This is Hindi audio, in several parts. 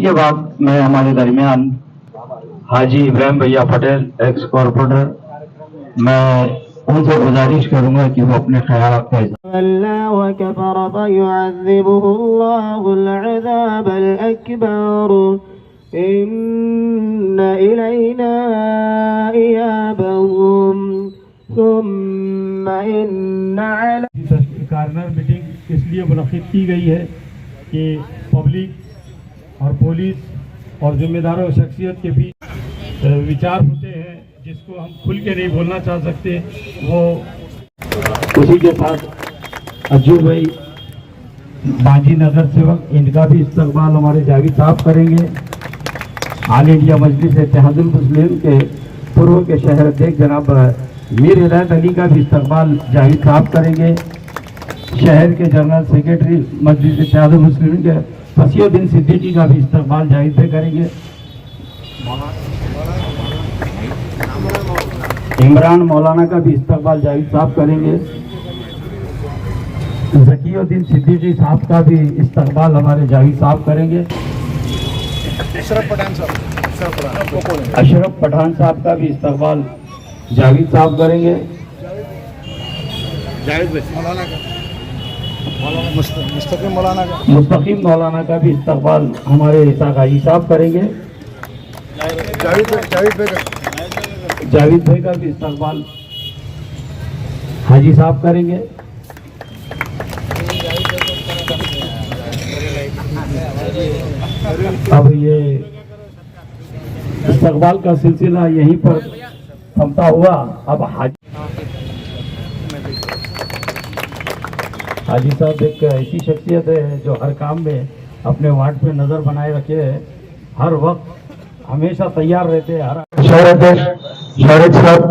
के बाद मैं हमारे दरमियान हाजी इब्राहिम भैया पटेल एक्स कॉर्पोरेटर, मैं उनसे गुजारिश करूंगा कि वो अपने ख्याल का कार्नर मीटिंग इसलिए मुनक़िद की गई है कि पब्लिक और पुलिस और जिम्मेदारों और शख्सियत के बीच विचार होते हैं जिसको हम खुल के नहीं बोलना चाह सकते। वो उसी के साथ अज्जू भाई बाजी नगर सेवक, इनका भी इस्तकबाल हमारे जावेद साहब करेंगे। ऑल इंडिया मजलिस इत्तेहादुल मुस्लिम के पूर्व के शहर अध्यक्ष जनाब मीर हिदायत अली का भी इस्तकबाल जावेद साहब करेंगे। शहर के जनरल सेक्रेटरी मजलिस इत्तेहादुल मुस्लिम के फसीउद्दीन सिद्दीकी का भी इस्तकबाल जावेद भाई करेंगे। इमरान मौलाना का भी इस्तकबाल जावेद साहब करेंगे। ज़कीउद्दीन सिद्दीकी साहब का भी इस्तकबाल हमारे जावेद साहब करेंगे। अशरफ पठान साहब का भी इस्तकबाल जावेद साहब करेंगे। मुस्तकीम मौलाना का भी इस्तकबाल हमारे इसाक हाजी साहब करेंगे। जावेद भाई का भी इस्तकबाल हाजी साहब करेंगे। अब ये इस्तकबाल का सिलसिला यहीं पर थमता हुआ। अब हाजी साहब एक ऐसी शख्सियत है जो हर काम में अपने वार्ड पे नज़र बनाए रखे है, हर वक्त हमेशा तैयार रहते हैं। शहर अध्यक्ष शारिद साहब,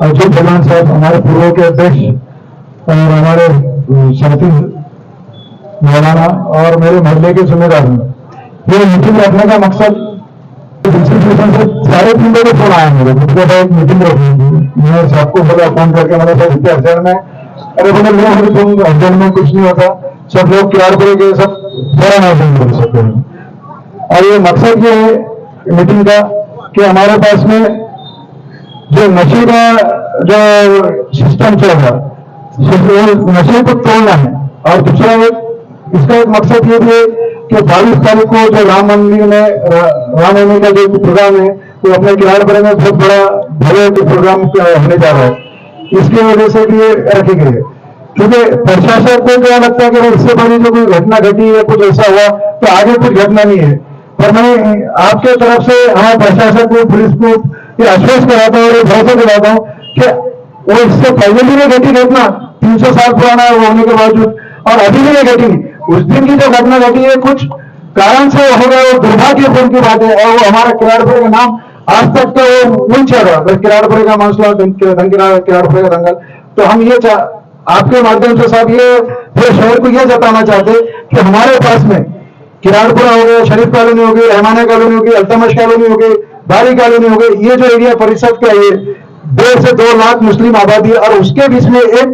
अजूब जमान साहब हमारे पूर्व के अध्यक्ष और हमारे साथी मौलाना और मेरे मोहल्ले के जिम्मेदार हैं। ये मीटिंग रखने का मकसद इंस्टीट्यूशन से सारे 3 लोगों को फोन आया मुझे मीटिंग रखनी। मैं सबको बोला फोन करके मैंने सर इतने अर्जेंट में, अरे बोले मेरे तुम अर्जेंट में कुछ नहीं होता, सब लोग क्यार करेंगे, सब बड़ा नहीं कर सकते हैं। और ये मकसद ये है मीटिंग का कि हमारे पास में जो नशे का जो सिस्टम चल रहा है, नशे को तोड़ना है। और दूसरा इसका एक मकसद ये भी है कि 22 तारीख को जो राम मंदिर में रामनवमी का जो प्रोग्राम है वो अपने किराड़पुरा में बहुत बड़ा भव्य प्रोग्राम होने जा रहा है। इसकी वजह से भी ये रखी गई है, क्योंकि प्रशासन को क्या लगता है कि इससे पहले जो कोई घटना घटी है, कुछ ऐसा हुआ तो आगे कुछ घटना नहीं है। पर मैं आपके तरफ से हमारे प्रशासन को, पुलिस को ये आश्वस्त कराता हूँ और भरोसा दिलाता हूँ कि वो इससे पहले भी नहीं घटी घटना, 300 साल पुराना होने के बावजूद, और अभी भी नहीं घटी। उस दिन की जो घटना घटी है कुछ कारण से हो गया, वो दुर्भाग्यपूर्ण की बात है। और वो हमारा किराड़पुरे का नाम आज तक तो वो नहीं चल रहा, बस किराड़पुरे का मामला, किराड़पुरे का दंगल। तो हम ये आपके माध्यम से साहब ये पूरे शहर को ये जताना चाहते कि हमारे पास में किराड़पुरा हो गया, शरीफ कॉलोनी हो गई, रहमाना कॉलोनी हो गई, अल्तमश कॉलोनी हो गई, बारी कॉलोनी हो गई, ये जो एरिया परिषद का ये 1.5 से 2 लाख मुस्लिम आबादी है, और उसके बीच में एक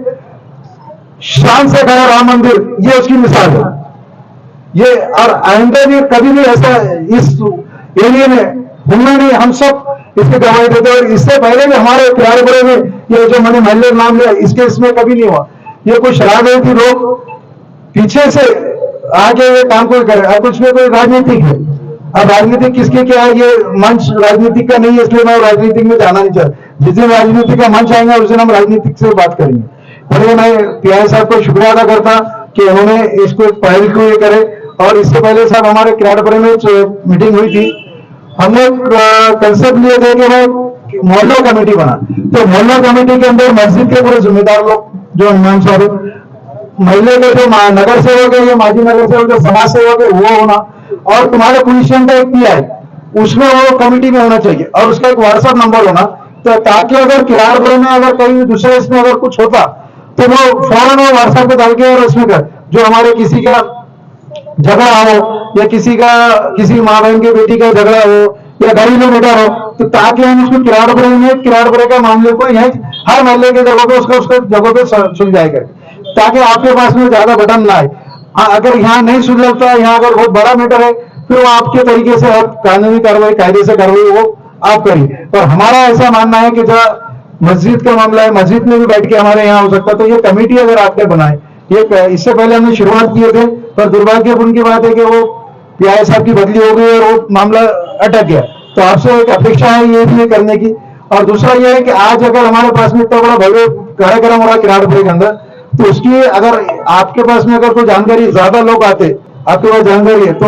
शान से खड़ा राम मंदिर, ये उसकी मिसाल है। ये और आइंदा भी कभी भी ऐसा इस एरिया में होना नहीं, हम सब इसकी गवाही देते हैं। और इससे पहले भी हमारे किराड़पुरे में ये जो मैंने महल्ले नाम लिया, इसके इसमें कभी नहीं हुआ। ये कुछ शरारती लोग पीछे से आके ये काम कोई करे, अब कुछ में कोई राजनीतिक है। अब राजनीतिक किसके क्या है, ये मंच राजनीतिक का नहीं है, इसलिए मैं राजनीतिक में जाना नहीं चाहता। जिस दिन राजनीतिक का मंच आएगा उस दिन हम राजनीतिक से बात करेंगे। पहले मैं पीआई साहब को शुक्रिया अदा करता कि उन्होंने इसको पहल को ये करे। और इससे पहले साहब हमारे किराड़पुरे में मीटिंग हुई थी, हम लोग कंसेप्ट लिए थे कि भाई मोहल्ला कमेटी बना, तो मोहल्ला कमेटी के अंदर मस्जिद के पूरे जिम्मेदार लोग जो इमाम साहब, महल्ले के जो नगर सेवक है, ये माजी नगर सेवक, जो समाज सेवक है वो होना, और तुम्हारे पोजीशन का एक पीआई उसमें वो कमेटी में होना चाहिए, और उसका एक व्हाट्सएप नंबर होना, तो ताकि अगर किराड़पुरे में अगर कहीं दूसरे इसमें अगर कुछ होता तो वो फौरन वो व्हाट्सएप पे डाल के और उसमें कर, जो हमारे किसी का झगड़ा हो या किसी माँ बहन की बेटी का झगड़ा हो या घरेलू मैटर हो, तो ताकि हम उसको किराड़पुरे का मामले को यह हर महल्ले के जगह पे उसको जगह पे सुलझाएगा, ताकि आपके पास में ज्यादा बटन ना आए। अगर यहाँ नहीं सुलझता, यहाँ अगर बहुत बड़ा मैटर है फिर वो आपके तरीके से आप कानूनी कार्रवाई कायदे से कार्रवाई वो आप करिए। और हमारा ऐसा मानना है कि जहाँ मस्जिद का मामला है, मस्जिद में भी बैठ के हमारे यहाँ हो सकता है। तो ये कमेटी अगर आपने बनाए, ये इससे पहले हमने शुरुआत किए थे, पर दुर्भाग्यपूर्ण की बात है कि वो पीआई साहब की बदली हो गई और वो मामला अटक गया। तो आपसे एक अपेक्षा है ये भी करने की। और दूसरा ये है कि आज अगर हमारे पास में इतना बड़ा भव्य कार्यक्रम हो रहा है किराड़पुरी के अंदर, तो उसकी अगर आपके पास में अगर कोई जानकारी, ज्यादा लोग आते, आपके पास जानकारी है, तो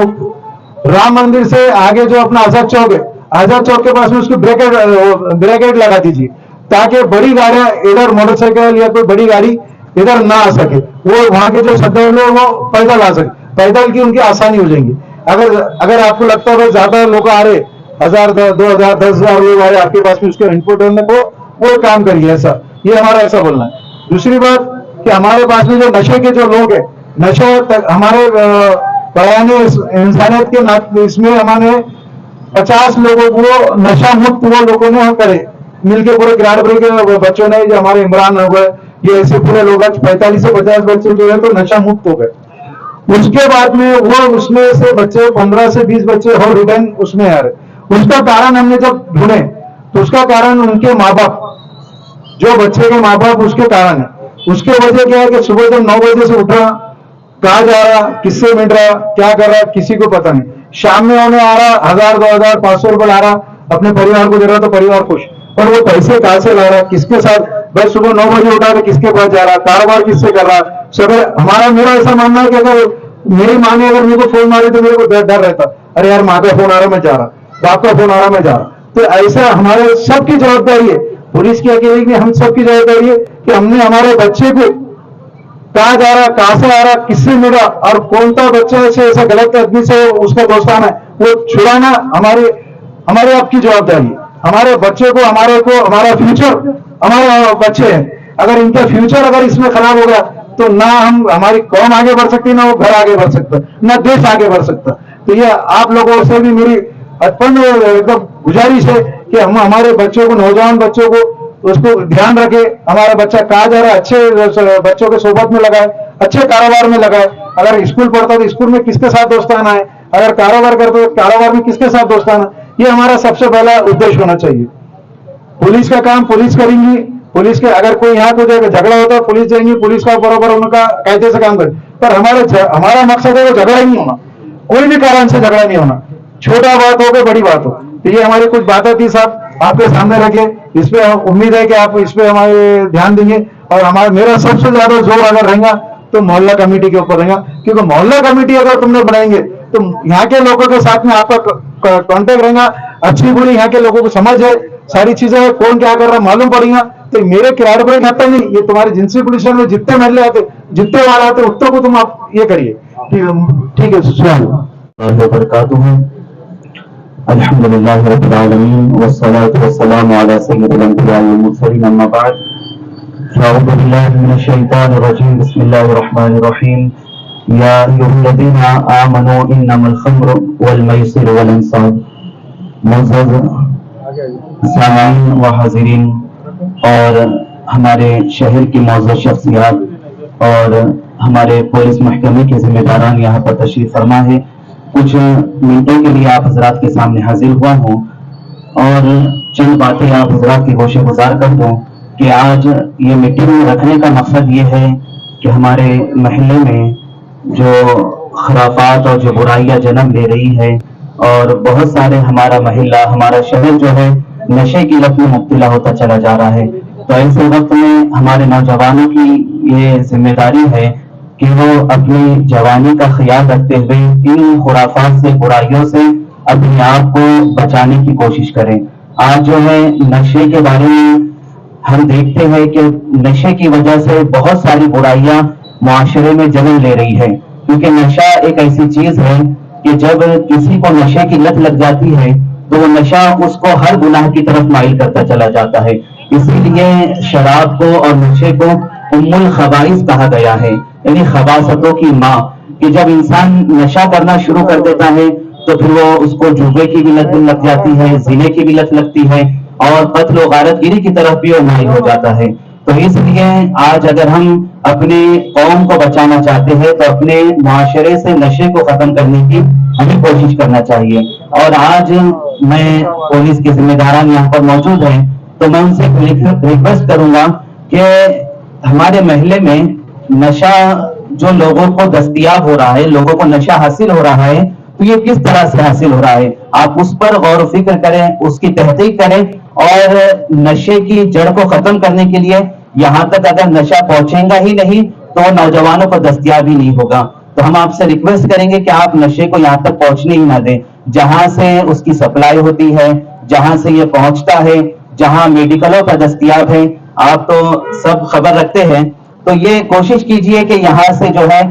राम मंदिर से आगे जो अपना आजाद चौक है, आजाद चौक के पास में उसकी ब्रेकेट लगा दीजिए, ताकि बड़ी गाड़ियां इधर, मोटरसाइकिल या कोई बड़ी गाड़ी इधर ना आ सके, वो वहां के जो श्रद्धालु लोग वो पैदल आ सके, पैदल की उनकी आसानी हो जाएंगी। अगर आपको लगता है ज्यादा लोग आ रहे, 1000, 2000, 10,000 लोग आ रहे आपके पास में, उसके इनपुट करने को वो काम करिए। ऐसा, ये हमारा ऐसा बोलना है। दूसरी बात कि हमारे पास में जो नशे के जो लोग है, नशा हमारे बयाने इंसानियत के नाते इसमें हमारे 50 लोगों को नशा मुक्त वो लोगों ने करे मिलके, पूरे किराड़पुरी के बच्चों ने, जो हमारे इमरान हो गए, ये ऐसे पूरे लोग 45 से 50 बच्चे जो है तो नशा मुक्त हो गए। उसके बाद में वो उसमें से बच्चे 15 से 20 बच्चे और रिटर्न उसमें आ रहे। उसका कारण हमने जब ढूंढे तो उसका कारण उनके माँ बाप, जो बच्चे के माँ बाप उसके कारण है। उसके वजह क्या है कि सुबह जब 9 बजे से उठा, कहा जा रहा, किससे मिल रहा, क्या कर रहा, किसी को पता नहीं। शाम में उन्हें आ रहा 1000, 2000, 500 रुपए ला रहा, अपने परिवार को दे रहा तो परिवार खुश, पर वो पैसे कहां से ला रहा, किसके साथ, भाई सुबह 9 बजे उठा तो किसके पास जा रहा, कारोबार किससे कर रहा। सब मेरा ऐसा मानना है कि अगर मेरी माँ ने अगर मेरे को फोन मारी तो मेरे को डर रहता, अरे यार माँ का फोन आ रहा मैं जा रहा, बाप का फोन आ रहा मैं जा रहा। तो ऐसा हमारे सबकी जवाबदारी है, पुलिस की अकेले की, हम सबकी जवाबदारी है कि हमने हमारे बच्चे को कहा जा रहा, कहां से आ रहा, किससे मिला, और कौन सा बच्चा से ऐसा गलत आदमी से उसका दोस्ताना है, वो छुड़ाना हमारे आपकी जवाबदारी है। हमारे बच्चे को, हमारा फ्यूचर, हमारे बच्चे हैं, अगर इनका फ्यूचर अगर इसमें खराब हो गया तो ना हमारी कौम आगे बढ़ सकती, ना वो घर आगे बढ़ सकता, ना देश आगे बढ़ सकता। तो ये आप लोगों से भी मेरी उत्पन्न एकदम गुजारिश है कि हम हमारे बच्चों को, नौजवान बच्चों को, उसको ध्यान रखे। हमारा बच्चा कहा जा रहा है, अच्छे बच्चों के सोबत में लगाए, अच्छे कारोबार में लगाए। अगर स्कूल पढ़ता तो स्कूल में किसके साथ दोस्ताना है, अगर कारोबार करते तो कारोबार में किसके साथ दोस्ताना, ये हमारा सबसे पहला उद्देश्य होना चाहिए। पुलिस का काम पुलिस करेंगी, पुलिस के अगर कोई यहाँ कुछ झगड़ा होता है पुलिस जाएंगी, पुलिस का बराबर उनका कायदे से काम करे, पर हमारा मकसद है वो झगड़ा ही नहीं होना, कोई भी कारण से झगड़ा नहीं होना, छोटा बात हो गया बड़ी बात हो। तो ये हमारी कुछ बातें थी साहब, आपके सामने रखे, इस पे उम्मीद है कि आप इस पे हमारे ध्यान देंगे। और मेरा सबसे ज्यादा जोर अगर रहेगा तो मोहल्ला कमेटी के ऊपर रहेगा, क्योंकि मोहल्ला कमेटी अगर तुमने बनाएंगे तो यहाँ के लोगों के साथ में आपका कांटेक्ट रहेगा, अच्छी बुरी यहाँ के लोगों को समझ है, सारी चीजें है, कौन क्या कर रहा है मालूम पड़ेगा। तो मेरे किराड़पुरी खाता नहीं, ये तुम्हारे जिनसी पुलिस में जितने महल्ले आते, जितने वाले आते, उतने को तुम आप ये करिए। ठीक है, वबरकातुहू। अल्हम्दुलिल्लाह रब्बिल आलमीन वस्सलातु वस्सलामु अला सय्यिदिल अंबिया वल मुरसलीन, अम्मा बाद। अऊज़ु बिल्लाहि मिनश शैतानिर रजीम, बिस्मिल्लाहिर रहमानिर रहीम। या अय्युहल्लज़ीना आमनू इन्नमल खम्रु वल मैसिरु वल अंसाब। सामीन व हाज़िरीन और हमारे शहर की मौजूद शख्सियात और हमारे पुलिस महकमे के जिम्मेदारान यहाँ पर तशरीफ फरमा है। कुछ मिनटों के लिए आप हजरात के सामने हाजिर हुआ हूँ और चंद बातें आप हजरात की गोशे गुजार कर दूं कि आज ये मीटिंग रखने का मकसद ये है कि हमारे महल्ले में जो खराफात और जो बुराइयां जन्म ले रही है और बहुत सारे हमारा महल्ला, हमारा शहर जो है नशे की लत में मुब्तला होता चला जा रहा है। तो ऐसे वक्त में हमारे नौजवानों की ये जिम्मेदारी है कि वो अपनी जवानी का ख्याल रखते हुए इन खुराफात से, बुराइयों से अपने आप को बचाने की कोशिश करें। आज जो है नशे के बारे में हम देखते हैं कि नशे की वजह से बहुत सारी बुराइयां मुआशरे में जन्म ले रही है, क्योंकि नशा एक ऐसी चीज है कि जब किसी को नशे की लत लग जाती है तो वो नशा उसको हर गुनाह की तरफ माइल करता चला जाता है। इसीलिए शराब को और नशे को उम्मुल खबाइस कहा गया है, यानी खबासतों की माँ, कि जब इंसान नशा करना शुरू कर देता है तो फिर वो उसको जुए की भी लत लग जाती है, ज़िने की भी लत लगती है और कत्ल और गारतगिरी की तरफ भी वो माइल हो जाता है। तो इसलिए आज अगर हम अपने कौम को बचाना चाहते हैं तो अपने मुआशरे से नशे को खत्म करने की हमें कोशिश करना चाहिए। और आज मैं पुलिस के जिम्मेदारान यहाँ पर मौजूद हैं, तो मैं उनसे रिक्वेस्ट करूंगा कि हमारे महल्ले में नशा जो लोगों को दस्तयाब हो रहा है, लोगों को नशा हासिल हो रहा है, तो ये किस तरह से हासिल हो रहा है, आप उस पर गौर फिक्र करें, उसकी तहकीक करें और नशे की जड़ को खत्म करने के लिए यहाँ तक अगर नशा पहुंचेगा ही नहीं तो नौजवानों को दस्तयाब ही नहीं होगा। तो हम आपसे रिक्वेस्ट करेंगे कि आप नशे को यहाँ तक पहुंचने ही ना दें, जहां से उसकी सप्लाई होती है, जहां से ये पहुंचता है, जहां मेडिकलों का दस्तयाब है, आप तो सब खबर रखते हैं, तो ये कोशिश कीजिए कि यहाँ से जो है,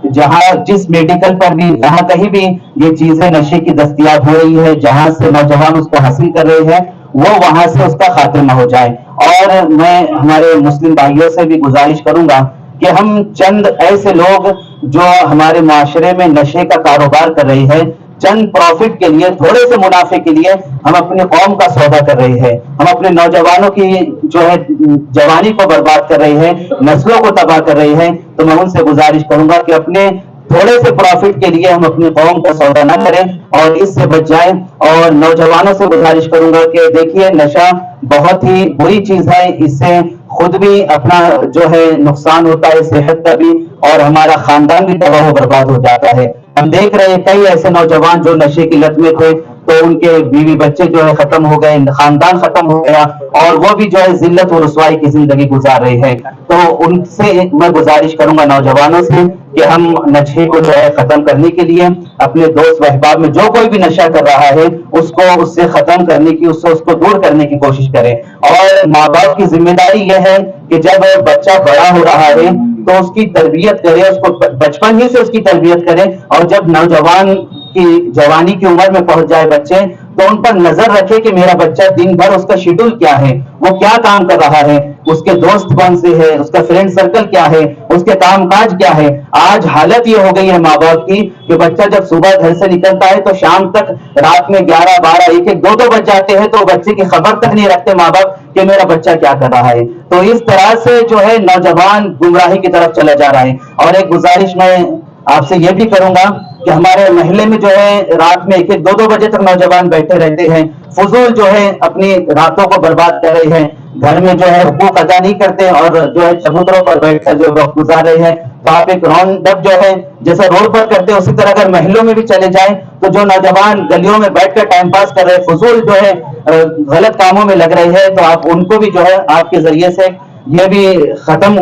जहां जिस मेडिकल पर भी, जहां कहीं भी ये चीजें नशे की दस्तयाब हो रही है, जहां से नौजवान उसको हासिल कर रहे हैं, वो वहां से उसका खात्मा हो जाए। और मैं हमारे मुस्लिम भाइयों से भी गुजारिश करूंगा कि हम चंद ऐसे लोग जो हमारे माशरे में नशे का कारोबार कर रहे हैं, चंद प्रॉफिट के लिए, थोड़े से मुनाफे के लिए हम अपनी कौम का सौदा कर रहे हैं, हम अपने नौजवानों की जो है जवानी को बर्बाद कर रहे हैं, नस्लों को तबाह कर रहे हैं। तो मैं उनसे गुजारिश करूंगा कि अपने थोड़े से प्रॉफिट के लिए हम अपनी कौम का सौदा ना करें और इससे बच जाएं। और नौजवानों से गुजारिश करूंगा कि देखिए, नशा बहुत ही बुरी चीज है, इससे खुद भी अपना जो है नुकसान होता है, सेहत का भी, और हमारा खानदान भी तबाह बर्बाद हो जाता है। हम देख रहे हैं कई ऐसे नौजवान जो नशे की लत में थे, तो उनके बीवी बच्चे जो है खत्म हो गए, खानदान खत्म हो गया, और वो भी जो है जिल्लत और रुसवाई की जिंदगी गुजार रहे हैं। तो उनसे मैं गुजारिश करूंगा, नौजवानों से, कि हम नशे को जो है खत्म करने के लिए अपने दोस्त अहबाब में जो कोई भी नशा कर रहा है उसको उससे खत्म करने की, उसको दूर करने की कोशिश करें। और माँ बाप की जिम्मेदारी यह है कि जब बच्चा बड़ा हो रहा है तो उसकी तरबियत करें, उसको बचपन ही से उसकी तरबियत करें, और जब नौजवान की जवानी की उम्र में पहुंच जाए बच्चे, तो उन पर नजर रखे कि मेरा बच्चा दिन भर उसका शेड्यूल क्या है, वो क्या काम कर रहा है, उसके दोस्त कौन से है, उसका फ्रेंड सर्कल क्या है, उसके कामकाज क्या है। आज हालत ये हो गई है माँ बाप की कि बच्चा जब सुबह घर से निकलता है तो शाम तक, रात में 11, 12, 1, 1, 2, 2 बज जाते हैं, तो बच्चे की खबर तक नहीं रखते माँ बाप कि मेरा बच्चा क्या कर रहा है। तो इस तरह से जो है नौजवान गुमराही की तरफ चला जा रहा है। और एक गुजारिश मैं आपसे यह भी करूंगा कि हमारे महल्ले में जो है रात में 1, 1, 2, 2 बजे तक नौजवान बैठे रहते हैं, फजूल जो है अपनी रातों को बर्बाद कर रहे हैं, घर में जो है हुकूक अदा नहीं करते और जो है चबूतरों पर बैठकर जो वक्त गुजार रहे हैं। तो आप एक राउंड अप जो है जैसे रोड पर करते हैं, उसी तरह अगर महलों में भी चले जाएं, तो जो नौजवान गलियों में बैठकर टाइम पास कर रहे हैं, फजूल जो है गलत कामों में लग रहे हैं, तो आप उनको भी जो है आपके जरिए से ये भी खत्म,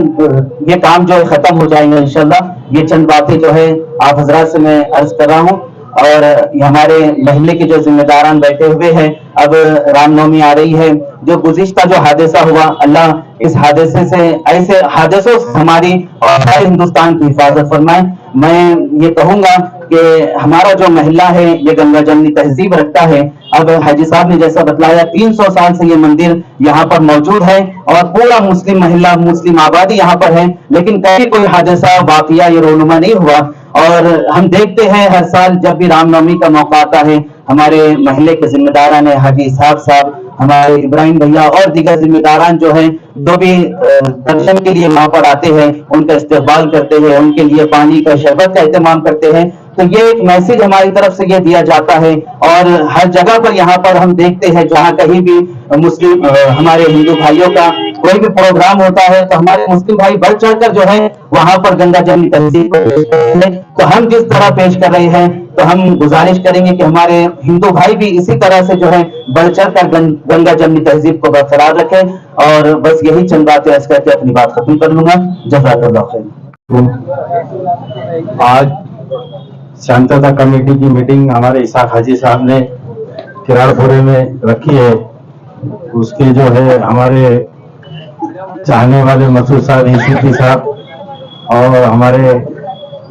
ये काम जो है खत्म हो जाएंगे इंशाल्लाह। ये चंद बातें जो है आप हजरात से मैं अर्ज कर रहा हूँ। और हमारे महल्ले के जो जिम्मेदारान बैठे हुए हैं, अब रामनवमी आ रही है, जो गुज़िश्ता जो हादसा हुआ, अल्लाह इस हादसे से, ऐसे हादसों से हमारी और सारे हिंदुस्तान की हिफाजत फरमाए। मैं ये कहूंगा कि हमारा जो महल्ला है ये गंगा जमनी तहजीब रखता है। अब हाजी साहब ने जैसा बतलाया, 300 साल से ये मंदिर यहाँ पर मौजूद है और पूरा मुस्लिम महल्ला, मुस्लिम आबादी यहाँ पर है, लेकिन कभी कोई हादसा, वाकया ये रोनुमा नहीं हुआ। और हम देखते हैं हर साल जब भी रामनवमी का मौका आता है, हमारे महल्ले के जिम्मेदारान है, हाजी साहब, हमारे इब्राहिम भैया और दीगर जिम्मेदारान जो हैं, जो भी दर्शन के लिए वहां पर आते हैं, उनका इस्तेकबाल करते हैं, उनके लिए पानी का शरबत का इंतजाम करते हैं। तो ये एक मैसेज हमारी तरफ से ये दिया जाता है। और हर जगह पर यहाँ पर हम देखते हैं, जहाँ कहीं भी मुस्लिम हमारे हिंदू भाइयों का कोई भी प्रोग्राम होता है, तो हमारे मुस्लिम भाई बढ़ चढ़कर जो है वहां पर गंगा जमनी तहजीब को पेश करते हैं। तो हम जिस तरह पेश कर रहे हैं, तो हम गुजारिश करेंगे कि हमारे हिंदू भाई भी इसी तरह से जो है बढ़ चढ़कर गंगा जमनी तहजीब को बरकरार रखें। और बस यही चंद बातें अर्ज करके अपनी बात खत्म कर लूंगा। जज़ाकल्लाह खैर। आज शांतता कमेटी की मीटिंग हमारे इसाक हाजी साहब ने किराड़पुरे में रखी है। उसके जो है हमारे चाहने वाले मसूद साहब, ईसीपी साहब और हमारे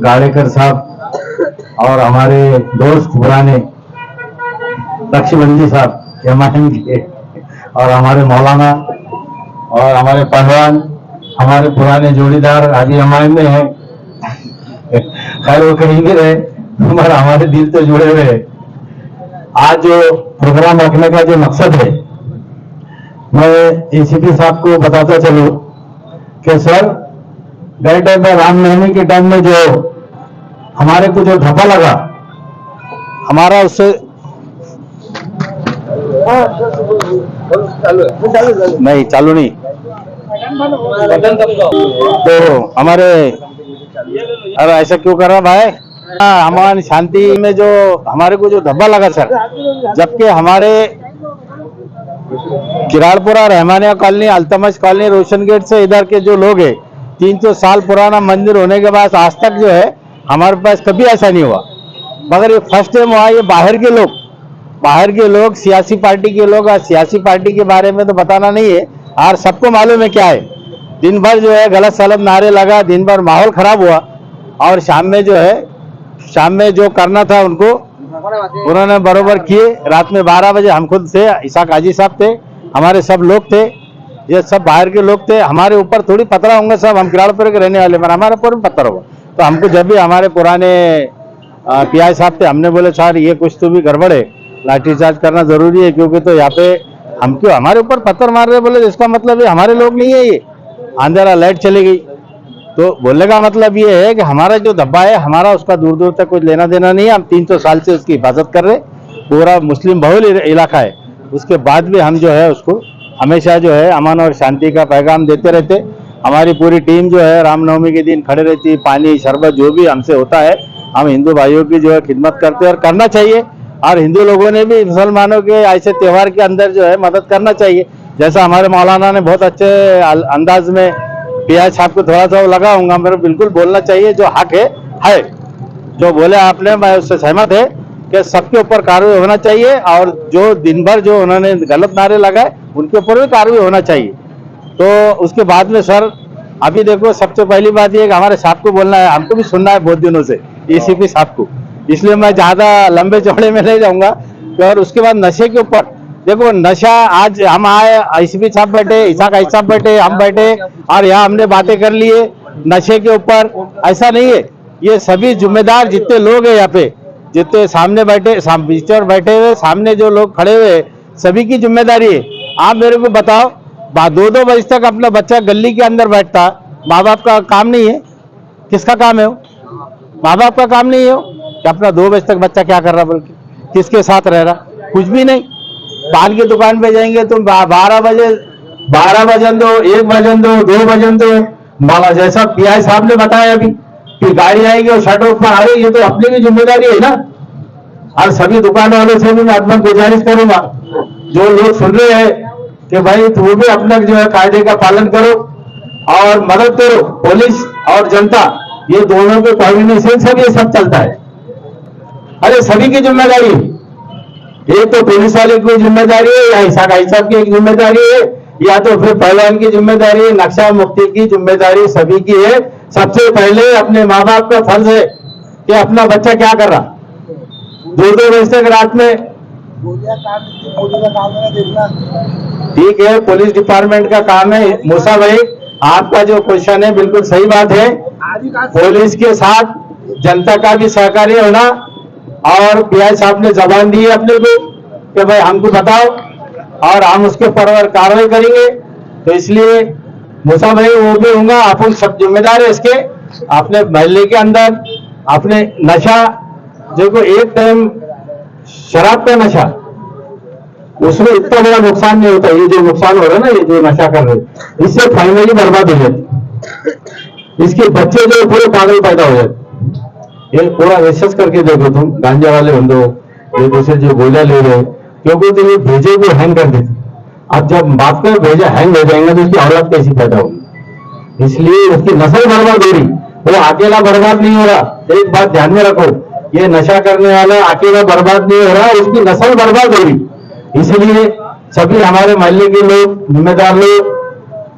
गाड़ेकर साहब और हमारे दोस्त पुराने नक्शबंदी साहब एमआईएम के, और हमारे मौलाना और हमारे पहलवान, हमारे पुराने जोड़ीदार हाजी एमआईएम में है। खैर वो कहीं भी रहे, हमारा हमारे दिल तो जुड़े हुए हैं। आज जो प्रोग्राम रखने का जो मकसद है, मैं एसीपी साहब को बताता चलूं कि सर गए टाइम में रामनवमी के टाइम में जो हमारे को जो धब्बा लगा, हमारा उससे नहीं चालू नहीं, तो हमारे अरे ऐसा क्यों कर रहा भाई। हमारी शांति में जो हमारे को जो धब्बा लगा सर, जबकि हमारे किराड़पुरा, रहमानिया कॉलोनी, अल्तमश कॉलोनी, रोशन गेट से इधर के जो लोग हैं, 300 साल पुराना मंदिर होने के बाद आज तक जो है हमारे पास कभी ऐसा नहीं हुआ। मगर ये फर्स्ट टाइम हुआ। ये बाहर के लोग सियासी पार्टी के लोग, और सियासी पार्टी के बारे में तो बताना नहीं है, और सबको मालूम है क्या है। दिन भर जो है गलत सलत नारे लगा, दिन भर माहौल खराब हुआ, और शाम में जो करना था उनको उन्होंने बरोबर किए। रात में 12 बजे हम खुद थे, इसाक हाजी साहब थे, हमारे सब लोग थे, ये सब बाहर के लोग थे। हमारे ऊपर थोड़ी पथरा होंगे सब, हम किराड़पुर के रहने वाले, पर हमारे ऊपर पत्थर होगा। तो हमको जब भी हमारे पुराने पीआई साहब थे, हमने बोले सर ये कुछ तो भी गड़बड़ है, लाठीचार्ज करना जरूरी है, क्योंकि तो यहाँ पे हम क्यों हमारे ऊपर पत्थर मार रहे। बोले इसका मतलब ये हमारे लोग नहीं है, ये अंधेरा लाइट चली गई। तो बोलने का मतलब ये है कि हमारा जो धब्बा है, हमारा उसका दूर दूर तक कुछ लेना देना नहीं है। हम 300 साल से उसकी हिफाजत कर रहे, पूरा मुस्लिम बहुल इलाका है, उसके बाद भी हम जो है उसको हमेशा जो है अमन और शांति का पैगाम देते रहते। हमारी पूरी टीम जो है रामनवमी के दिन खड़े रहती है, पानी शरबत जो भी हमसे होता है, हम हिंदू भाइयों की जो है खिदमत करते हैं, और करना चाहिए। और हिंदू लोगों ने भी मुसलमानों के ऐसे त्यौहार के अंदर जो है मदद करना चाहिए। जैसा हमारे मौलाना ने बहुत अच्छे अंदाज में पीआई साहब को थोड़ा सा लगाऊंगा, मेरे बिल्कुल बोलना चाहिए, जो हक है जो बोले आपने, मैं उससे सहमत है कि सबके ऊपर कार्रवाई होना चाहिए, और जो दिन भर जो उन्होंने गलत नारे लगाए उनके ऊपर भी कार्रवाई होना चाहिए। तो उसके बाद में सर अभी देखो, सबसे पहली बात यह कि हमारे साहब को बोलना है, हमको भी सुनना है बहुत दिनों से एसीपी साहब को, इसलिए मैं ज्यादा लंबे चौड़े में नहीं जाऊंगा। और उसके बाद नशे के ऊपर देखो, नशा आज हम आए, एसीपी साहब बैठे, इसाक हाजी साहब बैठे, हम बैठे, और यहाँ हमने बातें कर ली है नशे के ऊपर। ऐसा नहीं है, ये सभी जिम्मेदार जितने लोग हैं यहाँ पे, जितने सामने बैठे, बीच बैठे हुए, सामने जो लोग खड़े हुए, सभी की जिम्मेदारी है। आप मेरे को बताओ, 2-2 बजे तक अपना बच्चा गली के अंदर बैठता, माँ बाप का काम नहीं है? किसका काम है वो? माँ बाप का काम नहीं है वो कि अपना 2 बजे तक बच्चा क्या कर रहा, बल्कि किसके साथ रह रहा, कुछ भी नहीं। पान की दुकान पे जाएंगे तुम 12 बजन दो, 1 बजन दो, 2 बजन दो, माला जैसा पीआई साहब ने बताया अभी कि गाड़ी आएगी और शट ऑफ पर आ रही, ये तो अपनी भी जिम्मेदारी है ना। और सभी दुकान वालों से भी मैं गुजारिश करूंगा, जो लोग सुन रहे हैं, कि भाई तुम भी अपना जो है कायदे का पालन करो और मदद करो। पुलिस और जनता ये दोनों के कोऑर्डिनेशन से ये सब चलता है। अरे सभी की जिम्मेदारी, ये तो पुलिस वाले की जिम्मेदारी है, या इसाक हाजी साहब की एक जिम्मेदारी है, या तो फिर पहलवान की जिम्मेदारी है, नक्शा मुफ्ती की जिम्मेदारी सभी की है। सबसे पहले अपने माँ बाप का फर्ज है कि अपना बच्चा क्या कर रहा, 2-2 बजे तक रात में। ठीक है, पुलिस डिपार्टमेंट का काम है। मूसा भाई, आपका जो क्वेश्चन है बिल्कुल सही बात है। पुलिस के साथ जनता का भी सहकार्य होना, और पीआई साहब ने जबान दी है अपने को कि भाई हमको बताओ, और हम उसके ऊपर कार्रवाई करेंगे। तो इसलिए मूसा भाई वो भी होगा, अपन सब जिम्मेदार है इसके। अपने महल्ले के अंदर अपने नशा, देखो एक टाइम शराब का नशा, उसमें इतना बड़ा नुकसान नहीं होता। ये जो नुकसान हो रहा है ना, ये जो नशा कर रहे, इससे फैमिली बर्बाद हो जाती, इसके बच्चे जो पूरे पागल पैदा हो जाते। ये पूरा रिसर्च करके देखो तुम, गांजा वाले बंदो, ये दूसरे जो गोलियां ले रहे, क्योंकि तो ये भेजे को हैंग कर देते। अब जब बात कर भेजा हैंग हो जाएंगे तो उसकी औलाद कैसी पैदा होगी, इसलिए उसकी नस्ल बर्बाद हो रही, वो अकेला बर्बाद नहीं हो रहा। एक बात ध्यान में रखो, ये नशा करने वाला अकेला बर्बाद नहीं हो रहा, उसकी नस्ल बर्बाद हो रही। इसलिए सभी हमारे मोहल्ले के लोग, जिम्मेदार लोग,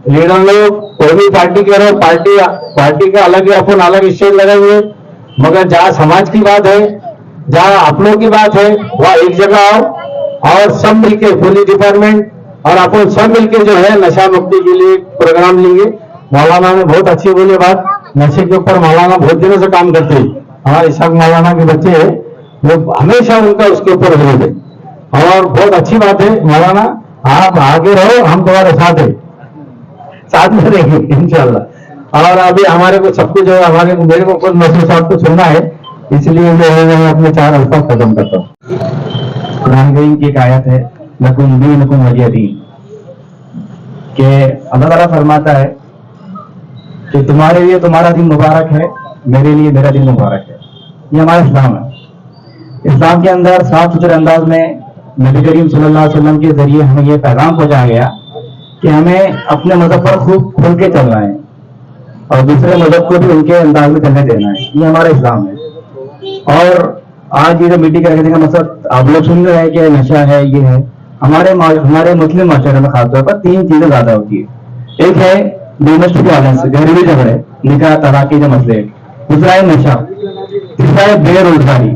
लीडर लोग, कोई भी पार्टी के रहो, पार्टी का अलग है, अपन अलग स्टेज लगे हुए, मगर जहाँ समाज की बात है, जहाँ अपनों की बात है, वहाँ एक जगह आओ और सब मिलके, पुलिस डिपार्टमेंट और अपन सब मिलके जो है नशा मुक्ति के लिए प्रोग्राम लेंगे। मौलाना ने बहुत अच्छी बोली बात, नशे के ऊपर मौलाना बहुत दिनों से काम करते हैं। हमारे इसाक मौलाना के बच्चे हैं, वो हमेशा उनका उसके ऊपर विरोध है, और बहुत अच्छी बात है। मौलाना आप आगे रहो, हम तुम्हारे साथ है, साथ में रहेंगे इंशाल्लाह। और अभी हमारे को सबको जो है, मेरे को खुद मसूद साहब को सुनना है, इसलिए मैं अपने 4 अल्फाज खत्म करता हूँ। कुरान करीम की एक आयत है, लकुम दीनुकुम वलिय दीन, के अल्लाह ताला फरमाता है कि तुम्हारे लिए तुम्हारा दिन मुबारक है, मेरे लिए मेरा दिन मुबारक है। ये हमारा इस्लाम है। इस्लाम के अंदर साफ सुथरे अंदाज में नबी करीम सल्लल्लाहु अलैहि वसल्लम के जरिए हमें ये पैगाम पहुंचाया गया कि हमें अपने मजहब पर खूब खुल के चलना है और दूसरे मजहब को भी उनके अंदाज में चलने देना है। ये हमारा इस्लाम है। और आज ये जो मीटिंग करने का मकसद आप लोग सुन रहे हैं कि नशा है, ये है। हमारे मुस्लिम माशरे में खासतौर पर 3 चीजें ज्यादा होती है। एक है डोमेस्टिक वायलेंस, घरेलू झगड़े, निकाह तलाक के जो मसले। दूसरा है नशा, तीसरा है बेरोजगारी।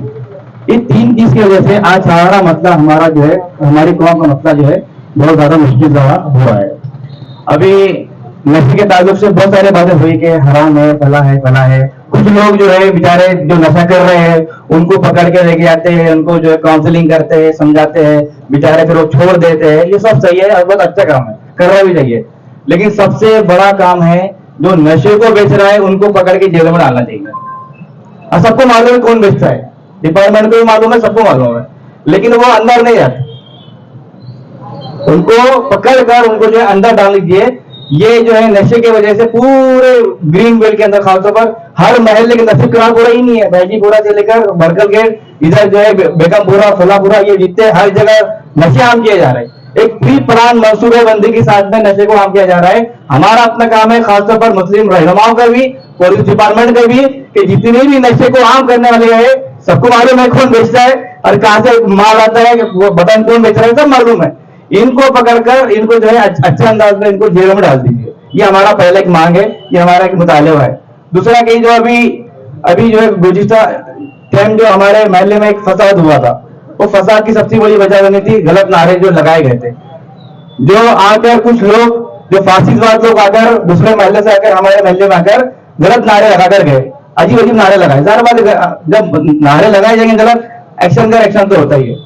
ये 3 चीज की वजह से आज सारा मसला हमारा जो है, हमारी कौम का मसला जो है बहुत ज्यादा मुश्किल हो रहा है। अभी नशे के ताल्लुक से बहुत सारी बातें हुई कि हराम है, फला है। कुछ लोग जो है बेचारे जो नशा कर रहे हैं उनको पकड़ के लेके जाते हैं, उनको जो है काउंसलिंग करते हैं, समझाते हैं, बेचारे फिर वो छोड़ देते हैं। ये सब सही है और बहुत अच्छा काम है, करना भी चाहिए। लेकिन सबसे बड़ा काम है जो नशे को बेच रहा है उनको पकड़ के जेल में डालना चाहिए। और सबको मालूम है कौन बेचता है, डिपार्टमेंट को भी मालूम है, सबको मालूम है, लेकिन वो अंदर नहीं जाते। उनको पकड़ कर उनको जो है अंदर डाल दीजिए। ये जो है नशे की वजह से पूरे ग्रीन बेल्ट के अंदर खासतौर पर हर महल्ले के नसीब पूरा ही नहीं है, बैजीपुरा से लेकर बरकल गेट, इधर जो है बेगमपुरा, फलापुरा, ये जितने हर जगह नशे आम किए जा रहे हैं। एक प्री प्लान मंसूबे बंदी के साथ में नशे को आम किया जा रहा है। हमारा अपना काम है खासतौर पर मुस्लिम रहनुमाओं का भी, पुलिस डिपार्टमेंट का भी, कि जितने भी नशे को आम करने वाले हैं सबको मालूम है कौन बेचता है और कहां से माल आता है, बटन कौन बेच रहा है, सब मालूम है। इनको पकड़कर इनको जो है अच्छे अंदाज में इनको जेलों में डाल दीजिए। ये हमारा पहला एक मांग है, ये हमारा एक मुतालिबा है। दूसरा कि जो अभी जो है गुज़िश्ता टाइम जो हमारे महल्ले में एक फसाद हुआ था, वो फसाद की सबसे बड़ी वजह बनी थी गलत नारे जो लगाए गए थे। जो आकर कुछ लोग जो फासिस्टवाद लोग आकर दूसरे महल्ले से आकर हमारे महल्ले में आकर गलत नारे लगाकर गए, अजीब अजीब नारे लगाए। ज़ाहिर बात है जब नारे लगाए जाएंगे गलत, एक्शन का एक्शन तो होता ही है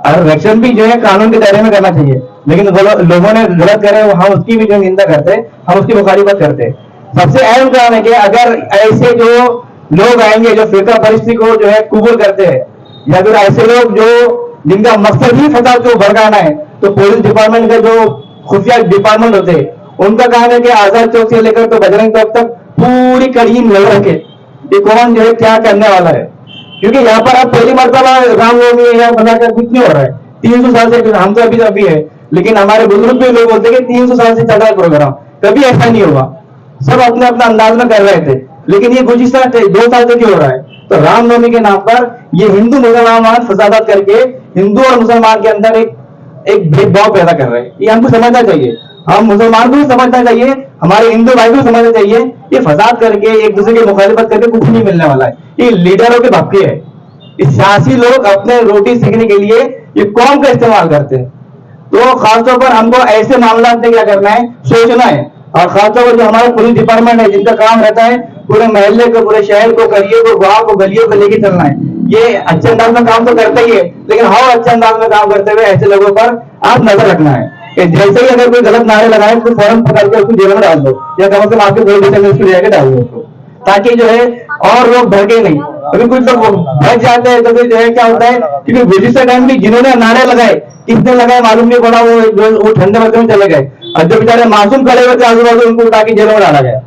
और एक्शन भी जो है कानून के दायरे में करना चाहिए। लेकिन लोगों ने गलत करे हम उसकी भी जो निंदा करते, हम उसकी मुखालिफत करते। सबसे अहम काम है कि अगर ऐसे जो लोग आएंगे जो फिरका परिस्थिति को जो है कबूल करते हैं, या फिर ऐसे लोग जो जिनका मकसद ही फसाद को भड़काना है, तो पुलिस डिपार्टमेंट का जो खुफिया डिपार्टमेंट होते हैं उनका काम है कि आजाद चौक से लेकर तो बजरंग चौक तक पूरी कड़ी नजर रखे कि कौन जो है क्या करने वाला है। क्योंकि यहाँ पर अब पहली मरतबा रामनवमी या बनाकर कुछ नहीं हो रहा है। 300 साल से हम तो अभी है, लेकिन हमारे बुजुर्ग भी लोग बोलते हैं कि 300 साल से चल रहा है प्रोग्राम, कभी ऐसा नहीं हुआ। सब अपने अपना अंदाज में कर रहे थे, लेकिन ये गुज़िश्ता 2 साल से क्यों हो रहा है? तो रामनवमी के नाम पर ये हिंदू मुसलमान फसादात करके हिंदू और मुसलमान के अंदर एक भेदभाव पैदा कर रहे हैं। ये हमको समझना चाहिए, हम मुसलमान को भी समझना चाहिए, हमारे हिंदू भाई को समझना चाहिए। ये फसाद करके एक दूसरे की मुखालिफत करके कुछ नहीं मिलने वाला है। ये लीडरों के भक्के है। इस सियासी लोग अपने रोटी सीखने के लिए ये कौम का इस्तेमाल करते हैं। तो खासतौर पर हमको ऐसे मामला में क्या करना है, सोचना है। और खासतौर पर जो हमारा पुलिस डिपार्टमेंट है जिनका काम रहता है पूरे महल्ले को, पूरे शहर को, करिए को, गांव को, गलियों को लेके चलना है। ये अच्छे अंदाज में काम तो करता ही है, लेकिन हाँ अच्छे अंदाज में काम करते हुए ऐसे लोगों पर आप नजर रखना है कि जैसे ही अगर कोई गलत नारे लगाए तो फौरन पकड़ के उसको जेल में डाल दो, या कम से कम आपके पुलिस स्टेशन में उसको लेकर डाल दो उसको, ताकि जो है और लोग भड़के नहीं। अभी कुछ लोग भड़क जाते हैं तो फिर जो है क्या होता है, क्योंकि गुज़िश्ता टाइम भी जिन्होंने नारे लगाए किसने लगाए मालूम नहीं पड़ा, वो ठंडे बच्चों में चले गए और जो बेचारे मासूम खड़े हुए थे आजू बाजू उनको उठा के जेलों में डाला गया।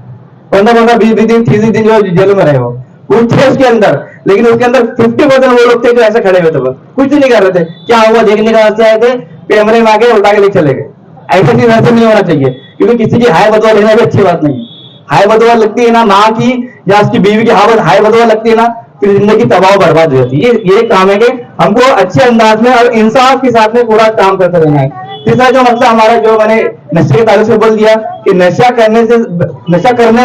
15-15, 20 दिन, 30 दिन जो जेलों में रहे हो कुछ थे उसके अंदर, लेकिन उसके अंदर 50% वो लोग थे जो ऐसे खड़े हुए थे, बस कुछ नहीं कर रहे थे। क्या हुआ देखने का वास्ते आए थे, कैमरे में आके उठा के लेके चले गए। ऐसा चीज ऐसे नहीं होना चाहिए, क्योंकि किसी की हाय बदवा लेना भी अच्छी बात नहीं है। हाय बदवा लगती है ना माँ की या उसकी बीवी की हाय बदवा लगती है ना, फिर जिंदगी तबाह बर्बाद हो जाती है। ये काम है कि हमको अच्छे अंदाज में और इंसाफ के साथ में पूरा काम करते रहना है। तीसरा जो मसला हमारा जो मैंने नशे के ताल्लुक से बोल दिया कि नशा करने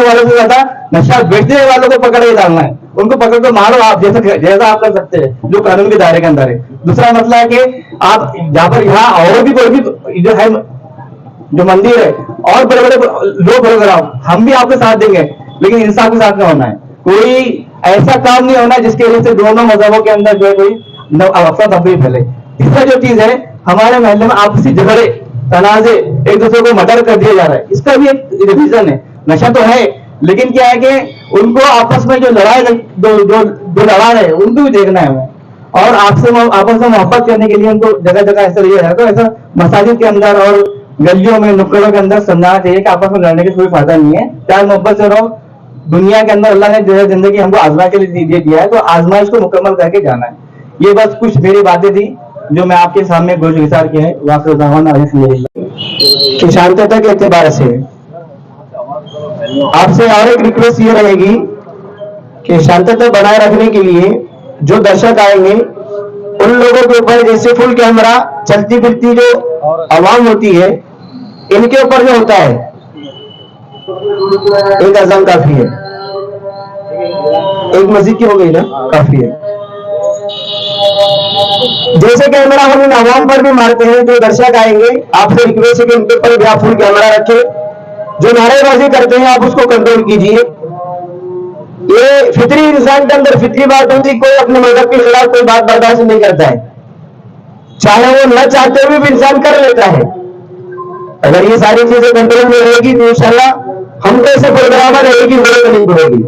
वालों से ज्यादा नशा बेचने वालों को पकड़ के डालना है, उनको पकड़ कर मारो आप जैसा आप कर सकते हैं जो कानून के दायरे के अंदर है। दूसरा मसला है कि आप जहाँ पर यहाँ और भी कोई भी जो है जो मंदिर है और बड़े बड़े लोग प्रोग्राम हम भी आपके साथ देंगे, लेकिन इंसाफ के साथ में होना है। कोई ऐसा काम नहीं होना जिसके वजह से दोनों मजहबों के अंदर जो है कोई अफरा तफरी फैले। तीसरा जो चीज है हमारे महल्ले में आपसी झगड़े तनाजे एक दूसरे को मर्डर कर दिया जा रहा है, इसका भी एक रीजन है। नशा तो है लेकिन क्या है कि उनको आपस में जो लड़ाई जो लड़ा रहे उनको भी देखना है हमें, और आपस में मोहब्बत करने के लिए उनको जगह जगह ऐसा लिया जाए। तो ऐसा मसाजिद के अंदर और गलियों में नुक्कड़ों के अंदर समझाना चाहिए कि आपस में लड़ने का कोई फायदा नहीं है, प्यार मोहब्बत से रहो। दुनिया के अंदर अल्लाह ने जो जिंदगी हमको आजमा के लिए दे दिया है, तो आजमाइश को मुकम्मल करके जाना है। ये बस कुछ मेरी बातें थी जो मैं आपके सामने गुज़ार किया है। कि शांतता के एतबार से आपसे और एक रिक्वेस्ट ये रहेगी कि शांतता बनाए रखने के लिए जो दर्शक आएंगे उन लोगों के ऊपर जैसे फुल कैमरा चलती फिरती जो आवाम होती है इनके ऊपर जो होता है एक अज़ान काफी है, एक मस्जिद की हो गई ना, काफी है। जैसे कैमरा हम इन आवाम पर भी मारते हैं, जो दर्शक आएंगे आपसे रिक्वेस्ट है कि उनके ऊपर भी आप फुल कैमरा रखें। जो नारेबाजी करते हैं आप उसको कंट्रोल कीजिए। ये फितरी इंसान के अंदर फितरी बात होती है, कोई अपने मजहब के खिलाफ कोई बात बर्दाश्त नहीं करता है, चाहे वो न चाहते हुए भी इंसान कर लेता है। अगर ये सारी चीजें कंट्रोल में रहेगी तो इंशाल्लाह हमको ऐसे प्रोग्राम रहेगी, जरूरत नहीं पड़ेगी।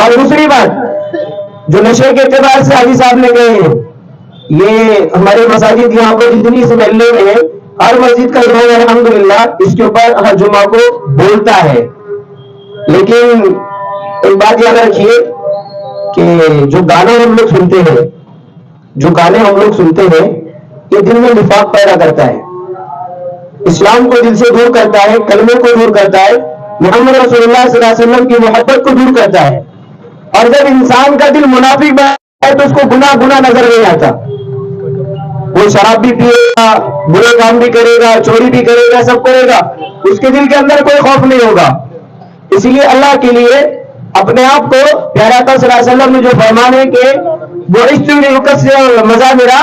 और दूसरी बात, जो नशे के एतबार से हाजी साहब ने कहे हैं, ये हमारे मसाजिद यहाँ पर जितनी इस महल्ले में है, हर मस्जिद का इमाम अल्हम्दुलिल्लाह इसके ऊपर हर जुमा को बोलता है। लेकिन एक बात याद रखिए कि जो गाने हम लोग सुनते हैं, ये दिल में निफाक पैदा करता है, इस्लाम को दिल से दूर करता है, कलमे को दूर करता है, मोहम्मद रसूलुल्लाह सल्लल्लाहु अलैहि वसल्लम की मोहब्बत को दूर करता है। और जब इंसान का दिल मुनाफिक बनता है तो उसको गुनाह नजर नहीं आता। वो शराब भी पिएगा, बुरे काम भी करेगा, चोरी भी करेगा, सब करेगा, उसके दिल के अंदर कोई खौफ नहीं होगा। इसीलिए अल्लाह के लिए अपने आप को प्यारे आका सल्लल्लाहु अलैहि वसल्लम ने जो फरमान है कि वो इस से मजा मेरा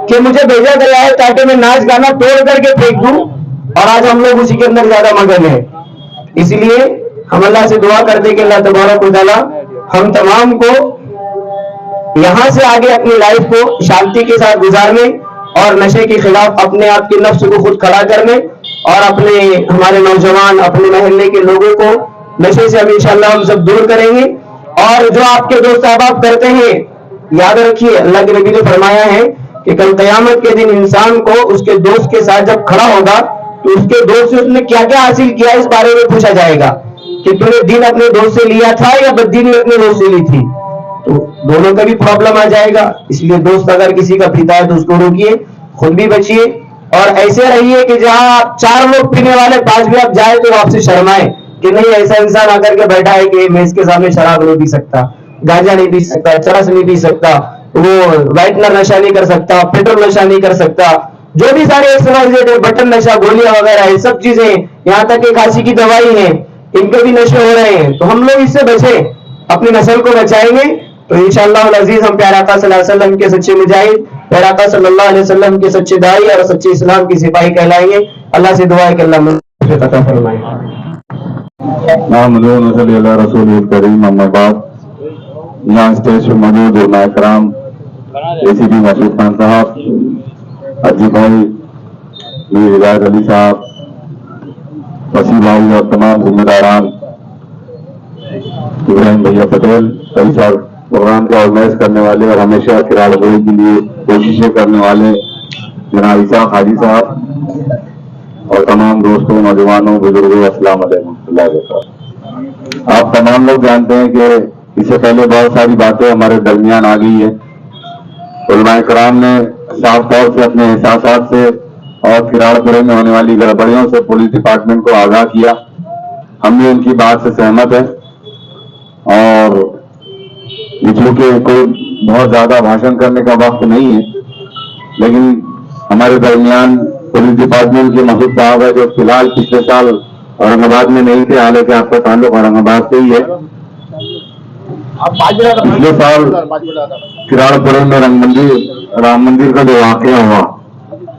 कि मुझे भेजा गया है ताकि मैं नाच गाना तोड़ करके फेंक दूं, और आज हम लोग उसी के अंदर ज्यादा मगन है। इसलिए हम अल्लाह से दुआ करते कि अल्लाह तबारक व तआला हम तमाम को यहां से आगे अपनी लाइफ को शांति के साथ गुजारने और नशे के खिलाफ अपने आप के नफ्स को खुद खड़ा करने, और अपने हमारे नौजवान अपने मोहल्ले के लोगों को नशे से हम इंशाअल्लाह हम सब दूर करेंगे। और जो आपके दोस्त अहबाब करते हैं, याद रखिए अल्लाह के नबी ने फरमाया है कि कल क़यामत के दिन इंसान को उसके दोस्त के साथ जब खड़ा होगा तो उसके दोस्त से उसने क्या क्या हासिल किया इस बारे में पूछा जाएगा कि तूने दीन अपने दोस्त से लिया था या बददीनी अपने दोस्त से ली थी। तो दोनों का भी प्रॉब्लम आ जाएगा। इसलिए दोस्त अगर किसी का पीता है तो उसको रोकिए, खुद भी बचिए, और ऐसे रहिए कि जहां 4 लोग पीने वाले 5 भी आप जाए तो आपसे शर्माए कि नहीं ऐसा इंसान आकर के बैठा है कि मैं इसके सामने शराब नहीं पी सकता, गांजा नहीं पी सकता, चरस नहीं पी सकता, वो वाइटनर नशा नहीं कर सकता, पेट्रोल नशा नहीं कर सकता, जो भी सारे एक्सरसाइज बटन नशा, गोलियां वगैरह ये सब चीजें, यहाँ तक कि खांसी की दवाई है, इनके भी नशे हो रहे हैं। तो हम लोग इससे बचे, अपनी नस्ल को बचाएंगे तो इंशाअल्लाह अज़ीज हम प्यारे आका सल्लल्लाहु अलैहि वसल्लम के सच्चे मुजाहिद, प्यारे आका सल्लल्लाहु अलैहि वसल्लम के सच्चे दाई और सच्चे इस्लाम की सिपाही कहलाएंगे। अल्लाह से दुआ है कि अल्लाह मुझे अता फरमाए। रसूल करीम, अम्मा बाद यहाँ स्टेज पर मौजूद उलमा इकराम, एसीपी मसूद खान साहब, हाजी भाई, मीर हिदायत अली साहब, वसी भाई और तमाम जिम्मेदारान, इब्राहिम भैया पटेल, कई साल प्रोग्राम को ऑर्गेनाइज करने वाले और हमेशा किराड़ बोई के लिए कोशिशें करने वाले जनाब इसाक हाजी साहब और तमाम दोस्तों, नौजवानों, बुजुर्गों, अस्सलाम वालेकुम। आप तमाम लोग जानते हैं कि इससे पहले बहुत सारी बातें हमारे दरमियान आ गई है। उलमा इकराम ने साफ तौर से अपने एहसासात से और किराड़पुरे में होने वाली गड़बड़ियों से पुलिस डिपार्टमेंट को आगाह किया। हम भी उनकी बात से सहमत है, और चूंकि कोई बहुत ज्यादा भाषण करने का वक्त नहीं है, लेकिन हमारे दरमियान पुलिस डिपार्टमेंट के मसूद साहब है जो फिलहाल पिछले साल औरंगाबाद में नहीं थे, हालांकि आपका ताल्लुक औरंगाबाद से ही है। पिछले साल किराड़पुरे में राम मंदिर का जो वाकया हुआ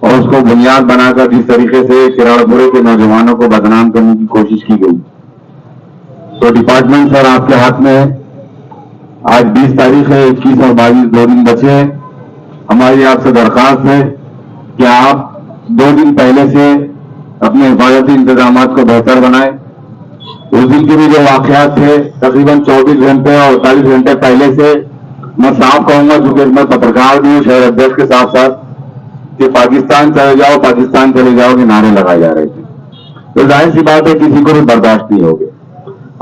और उसको बुनियाद बनाकर जिस तरीके से किराड़पुरे के नौजवानों को बदनाम करने की कोशिश की गई, तो डिपार्टमेंट सर आपके हाथ में है। आज 20 तारीख है, 21 और 22 2 दिन बचे हैं। हमारी आपसे दरखास्त है कि आप 2 दिन पहले से अपने हिफाजती इंतजाम को बेहतर बनाएं उस दिन के भी जो वाकयात थे तकरीबन 24 घंटे और 48 घंटे पहले से मैं साफ कहूंगा, क्योंकि मैं पत्रकार भी हूँ शहर अध्यक्ष के साथ साथ, कि पाकिस्तान चले जाओ के नारे लगाए जा रहे थे। तो जाहिर सी बात है किसी को भी बर्दाश्त नहीं होगी।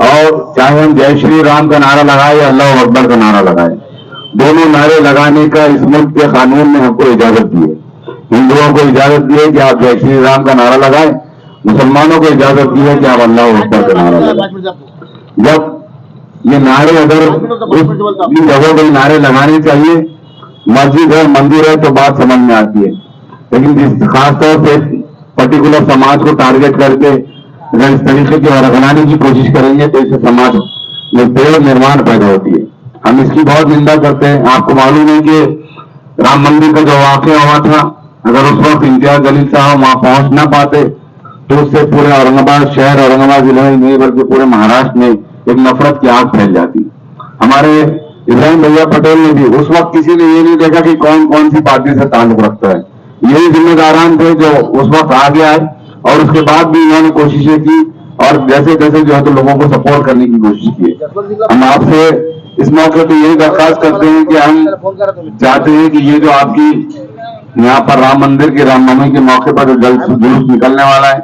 और चाहे हम जय श्री राम का नारा लगाए या अल्लाह अकबर का नारा लगाए, दोनों नारे लगाने का इस मुल्क के कानून ने हमको इजाजत दी है। हिंदुओं को इजाजत दी है कि आप जय श्री राम का नारा लगाएं, मुसलमानों को इजाजत दी है कि आप अल्लाह अकबर का नारा लगाएं। जब ये नारे अगर इन जगहों पर नारे लगाने चाहिए, मस्जिद है मंदिर है तो बात समझ में आती है, लेकिन जिस खासतौर से पर्टिकुलर समाज को टारगेट करके अगर इस तरीके की रखनाने की कोशिश करेंगे तो इससे समाज में पेड़ निर्माण पैदा होती है। हम इसकी बहुत निंदा करते हैं। आपको मालूम है कि राम मंदिर का जो वाकया हुआ था, अगर उस वक्त इम्तियाज जलील साहब वहां पहुंच ना पाते तो उससे पूरे औरंगाबाद शहर, औरंगाबाद जिले में नहीं बल्कि पूरे महाराष्ट्र में एक नफरत की आग फैल जाती। हमारे इब्राहिम भैया पटेल ने भी उस वक्त किसी ने ये नहीं देखा कि कौन कौन सी पार्टी से ताल्लुक रखता है, यही जिम्मेदारान थे जो उस वक्त आगे आए और उसके बाद भी इन्होंने कोशिशें की और जैसे जैसे जो है तो लोगों को सपोर्ट करने की कोशिश की। हम आपसे इस मौके पर यही दरखास्त करते हैं कि हम चाहते हैं कि ये जो आपकी यहाँ पर राम मंदिर के रामनवमी के मौके पर जो जल्द जुलूस निकलने वाला है,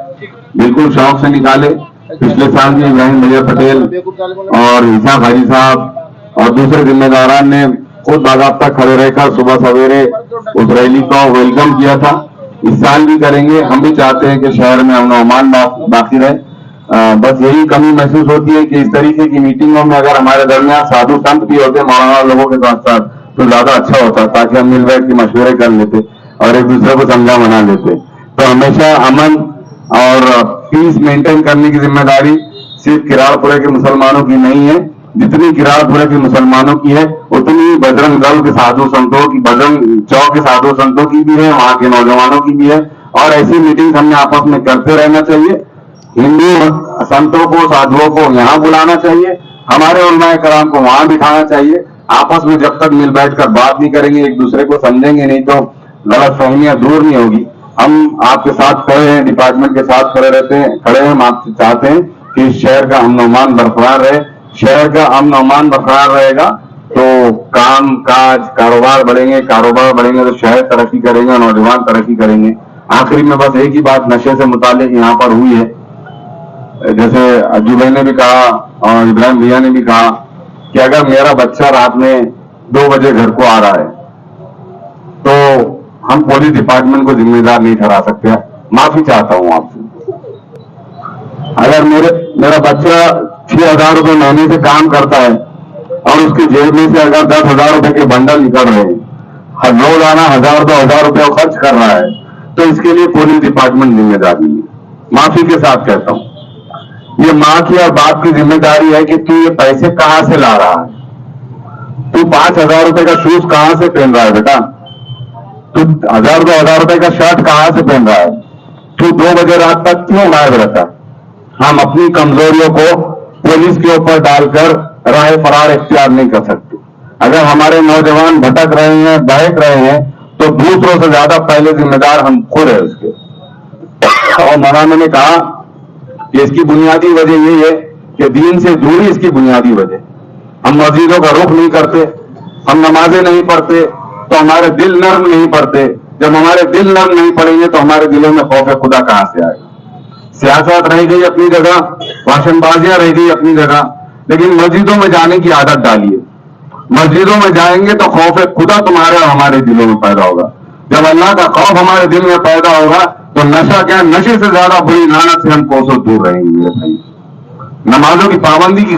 बिल्कुल शौक से निकाले। पिछले साल भी इब्राहिम भैया पटेल और इसाक हाजी साहब और दूसरे जिम्मेदारान ने खुद बाकायदा खड़े रहकर सुबह सवेरे उस रैली को वेलकम किया था। इस साल भी करेंगे। हम भी चाहते हैं कि शहर में अमन अमान बाकी रहे। बस यही कमी महसूस होती है कि इस तरीके की मीटिंगों में अगर हमारे दरमियान साधु संत भी होते, मौलाना लोगों के साथ साथ, तो ज्यादा अच्छा होता, ताकि हम मिल बैठ के मशवरे कर लेते और एक दूसरे को समझा मना लेते। तो हमेशा अमन और पीस मेंटेन करने की जिम्मेदारी सिर्फ किराड़पुरे के मुसलमानों की नहीं है, जितनी किराड़पुरे के मुसलमानों की है उतनी बजरंग दल के साधु संतों की, बजरंग चौक के साधु संतों की भी है, वहां के नौजवानों की भी है। और ऐसी मीटिंग हमने आपस में करते रहना चाहिए। हिंदू संतों को, साधुओं को यहाँ बुलाना चाहिए, हमारे उलमाए कराम को वहां बिठाना चाहिए। आपस में जब तक मिल बैठकर बात नहीं करेंगे, एक दूसरे को समझेंगे नहीं, तो गलत फहमियां दूर नहीं होगी। हम आपके साथ खड़े हैं, डिपार्टमेंट के साथ खड़े हैं। हम आपसे चाहते हैं कि इस शहर का अमन अमान बरकरार रहे। शहर का अमन अमान बरकरार रहेगा तो काम काज कारोबार बढ़ेंगे तो शहर तरक्की करेंगे, नौजवान तरक्की करेंगे। आखिरी में बस एक ही बात नशे से मुताल्लिक यहाँ पर हुई है। जैसे अज्जू भाई ने भी कहा और इब्राहिम भैया ने भी कहा कि अगर मेरा बच्चा रात में 2 बजे घर को आ रहा है तो हम पुलिस डिपार्टमेंट को जिम्मेदार नहीं ठहरा सकते। माफी चाहता हूं आपसे। अगर मेरा बच्चा 6,000 रुपए महीने से काम करता है और उसकी जेब में से अगर 10,000 रुपए के बंडल निकल रहे हैं, रोजाना 1,000-2,000 रुपए खर्च कर रहा है, तो इसके लिए पुलिस डिपार्टमेंट जिम्मेदार नहीं है। माफी के साथ कहता हूं, ये माँ की और बाप की जिम्मेदारी है कि तू ये पैसे कहां से ला रहा है। तू 5,000 रुपए का शूज कहां से पहन रहा है बेटा? तू 1,000-2,000 रुपए का शर्ट कहां से पहन रहा है? तू 2 बजे रात तक क्यों गायब रहता? हम अपनी कमजोरियों को पुलिस के ऊपर डालकर राह फरार इख्तियार नहीं कर सकते। अगर हमारे नौजवान भटक रहे हैं, बहक रहे हैं, तो दूसरों से ज्यादा पहले जिम्मेदार हम खुद है उसके। और मौलाना ने कहा कि इसकी बुनियादी वजह यही है कि दीन से दूरी इसकी बुनियादी वजह। हम मस्जिदों का रुख नहीं करते, हम नमाजें नहीं पढ़ते, तो हमारे दिल नर्म नहीं पड़ते। जब हमारे दिल नर्म नहीं पड़ेंगे तो हमारे दिलों में खौफ खुदा कहां से आएगा? सियासत रह गई अपनी जगह, भाषणबाजियां रह गई अपनी जगह, लेकिन मस्जिदों में जाने की आदत डालिए। मस्जिदों में जाएंगे तो खौफ खुदा तुम्हारे और हमारे दिलों में पैदा होगा। जब अल्लाह का खौफ हमारे दिल में पैदा होगा तो नशा क्या, नशे से ज्यादा बुरी लानत से हम कोसों दूर रहेंगे। मेरे भाई, नमाजों की पाबंदी की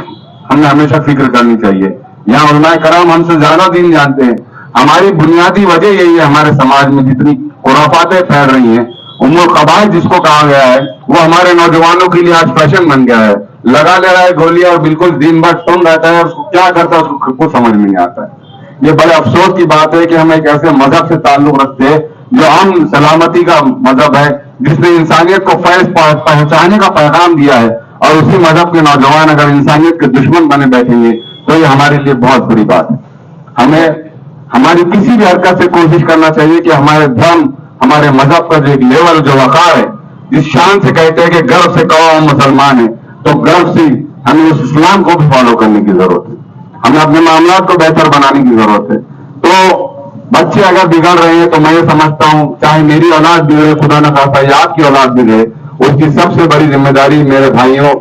हमने हमेशा फिक्र करनी चाहिए। यहाँ उलमाए कराम हमसे ज्यादा दीन जानते हैं। हमारी बुनियादी वजह यही है, हमारे समाज में जितनी खुराफातें फैल रही हैं, उम्र कबाइल जिसको कहा गया है, वो हमारे नौजवानों के लिए आज फैशन बन गया है। लगा ले रहा है गोलियां और बिल्कुल दिन भर सुन रहता है, उसको क्या करता है उसको खुद को समझ में नहीं आता है। ये बड़े अफसोस की बात है कि हम एक ऐसे मजहब से ताल्लुक रखते हैं जो अमन सलामती का मजहब है, जिसने इंसानियत को फैज पहुंचाने का पैगाम दिया है, और उसी मजहब के नौजवान अगर इंसानियत के दुश्मन बने बैठेंगे तो ये हमारे लिए बहुत बड़ी बात है। हमें हमारी किसी भी हरकत से कोशिश करना चाहिए कि हमारे धर्म, हमारे मजहब का जो एक लेवल, जो वकार है, जिस शान से कहते हैं कि गर्व से कहो हम मुसलमान हैं, तो गर्व से हमें उस इस्लाम को भी फॉलो करने की जरूरत है। हमें अपने मामला को बेहतर बनाने की जरूरत है। तो बच्चे अगर बिगड़ रहे हैं तो मैं ये समझता हूं, चाहे मेरी औलाद बिगड़े, खुदा न खास्ता या आपकी औलाद बिगड़े, उसकी सबसे बड़ी जिम्मेदारी मेरे भाइयों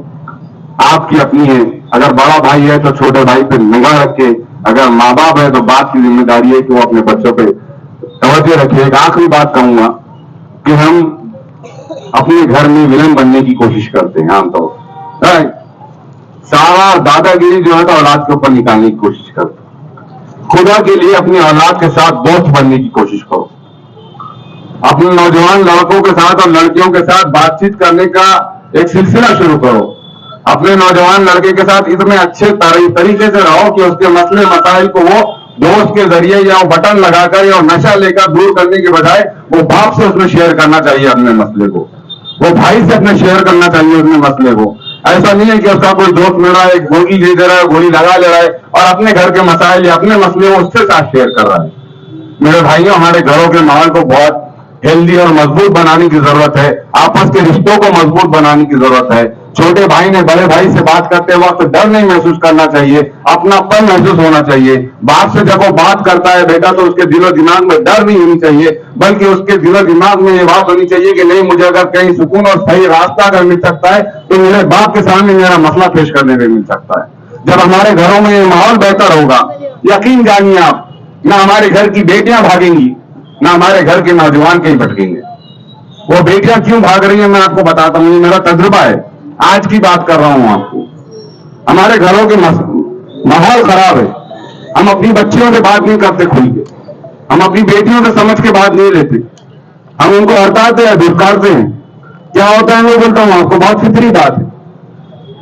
आपकी अपनी है। अगर बड़ा भाई है तो छोटे भाई पे निगाह रखे, अगर माँ बाप है तो बाप की जिम्मेदारी है कि वो अपने बच्चों पे तवज्जो रखे। एक आखिरी बात कहूंगा कि हम अपने घर में विलन बनने की कोशिश करते हैं आमतौर पर, सारा दादागिरी जो है तो औलाद के ऊपर निकालने की कोशिश करते हैं। खुदा के लिए अपनी औलाद के साथ दोस्त बनने की कोशिश करो। अपने नौजवान लड़कों के साथ और लड़कियों के साथ बातचीत करने का एक सिलसिला शुरू करो। अपने नौजवान लड़के के साथ इतने अच्छे तरीके से रहो कि उसके मसले मसाइल को वो दोस्त के जरिए या वो बटन लगाकर या नशा लेकर दूर करने के बजाय वो बाप से उसमें शेयर करना चाहिए अपने मसले को, वो भाई से अपने शेयर करना चाहिए अपने मसले को। ऐसा नहीं है कि उसका कोई दोस्त मेरा एक गोली ले दे रहा है, गोली लगा ले रहा है और अपने घर के मसाइल या अपने मसले को उसके साथ शेयर कर रहा है। मेरे भाइयों, हमारे घरों के माहौल को बहुत हेल्दी और मजबूत बनाने की जरूरत है। आपस के रिश्तों को मजबूत बनाने की जरूरत है। छोटे भाई ने बड़े भाई से बात करते वक्त डर नहीं महसूस करना चाहिए, अपनापन महसूस होना चाहिए। बाप से जब वो बात करता है बेटा तो उसके दिलो दिमाग में डर नहीं होनी चाहिए, बल्कि उसके दिलो दिमाग में ये बात होनी चाहिए कि नहीं, मुझे अगर कहीं सुकून और सही रास्ता अगर मिल सकता है तो मेरे बाप के सामने मेरा मसला पेश करने में मिल सकता है। जब हमारे घरों में ये माहौल बेहतर होगा, यकीन जानिए आप, ना हमारे घर की बेटियां भागेंगी, ना हमारे घर के नौजवान कहीं भटकेंगे। वो बेटियां क्यों भाग रही हैं मैं आपको बताता हूं, ये मेरा तजुर्बा है, आज की बात कर रहा हूं आपको। हमारे घरों के माहौल खराब है, हम अपनी बच्चियों से बात नहीं करते खुल के, हम अपनी बेटियों से समझ के बात नहीं लेते, हम उनको हटाते हैं, धुतकारते हैं। क्या होता है मैं बोलता हूं आपको, बहुत फितरी बात है।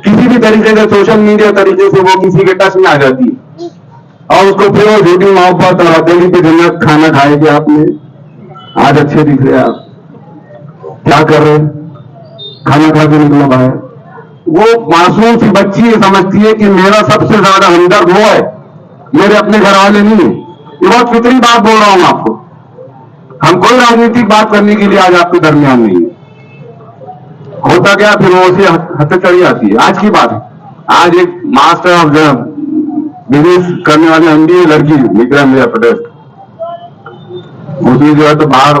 किसी भी तरीके से, सोशल मीडिया तरीके से वो किसी के टच में आ जाती है और उसको फिर वो झूठी मोहब्बत और हथेली पे जन्नत खाना खाएगी। आपने आज अच्छे दिख रहे, आप क्या कर रहे, खाना खा के निकलो बाहर। वो मासूम सी बच्ची ये समझती है कि मेरा सबसे ज्यादा हमदर्द वो है, मेरे अपने घर वाले नहीं है। ये बहुत फितरी बात बोल रहा हूं आपको। हम कोई राजनीतिक बात करने के लिए आज आपके दरमियान नहीं है। होता क्या, फिर वो उसी हद चढ़ी आती है। आज की बात है, आज एक मास्टर ऑफ बिजनेस करने वाली MBA लड़की निकला मेरा प्रदेश, उसने जो है तो बाहर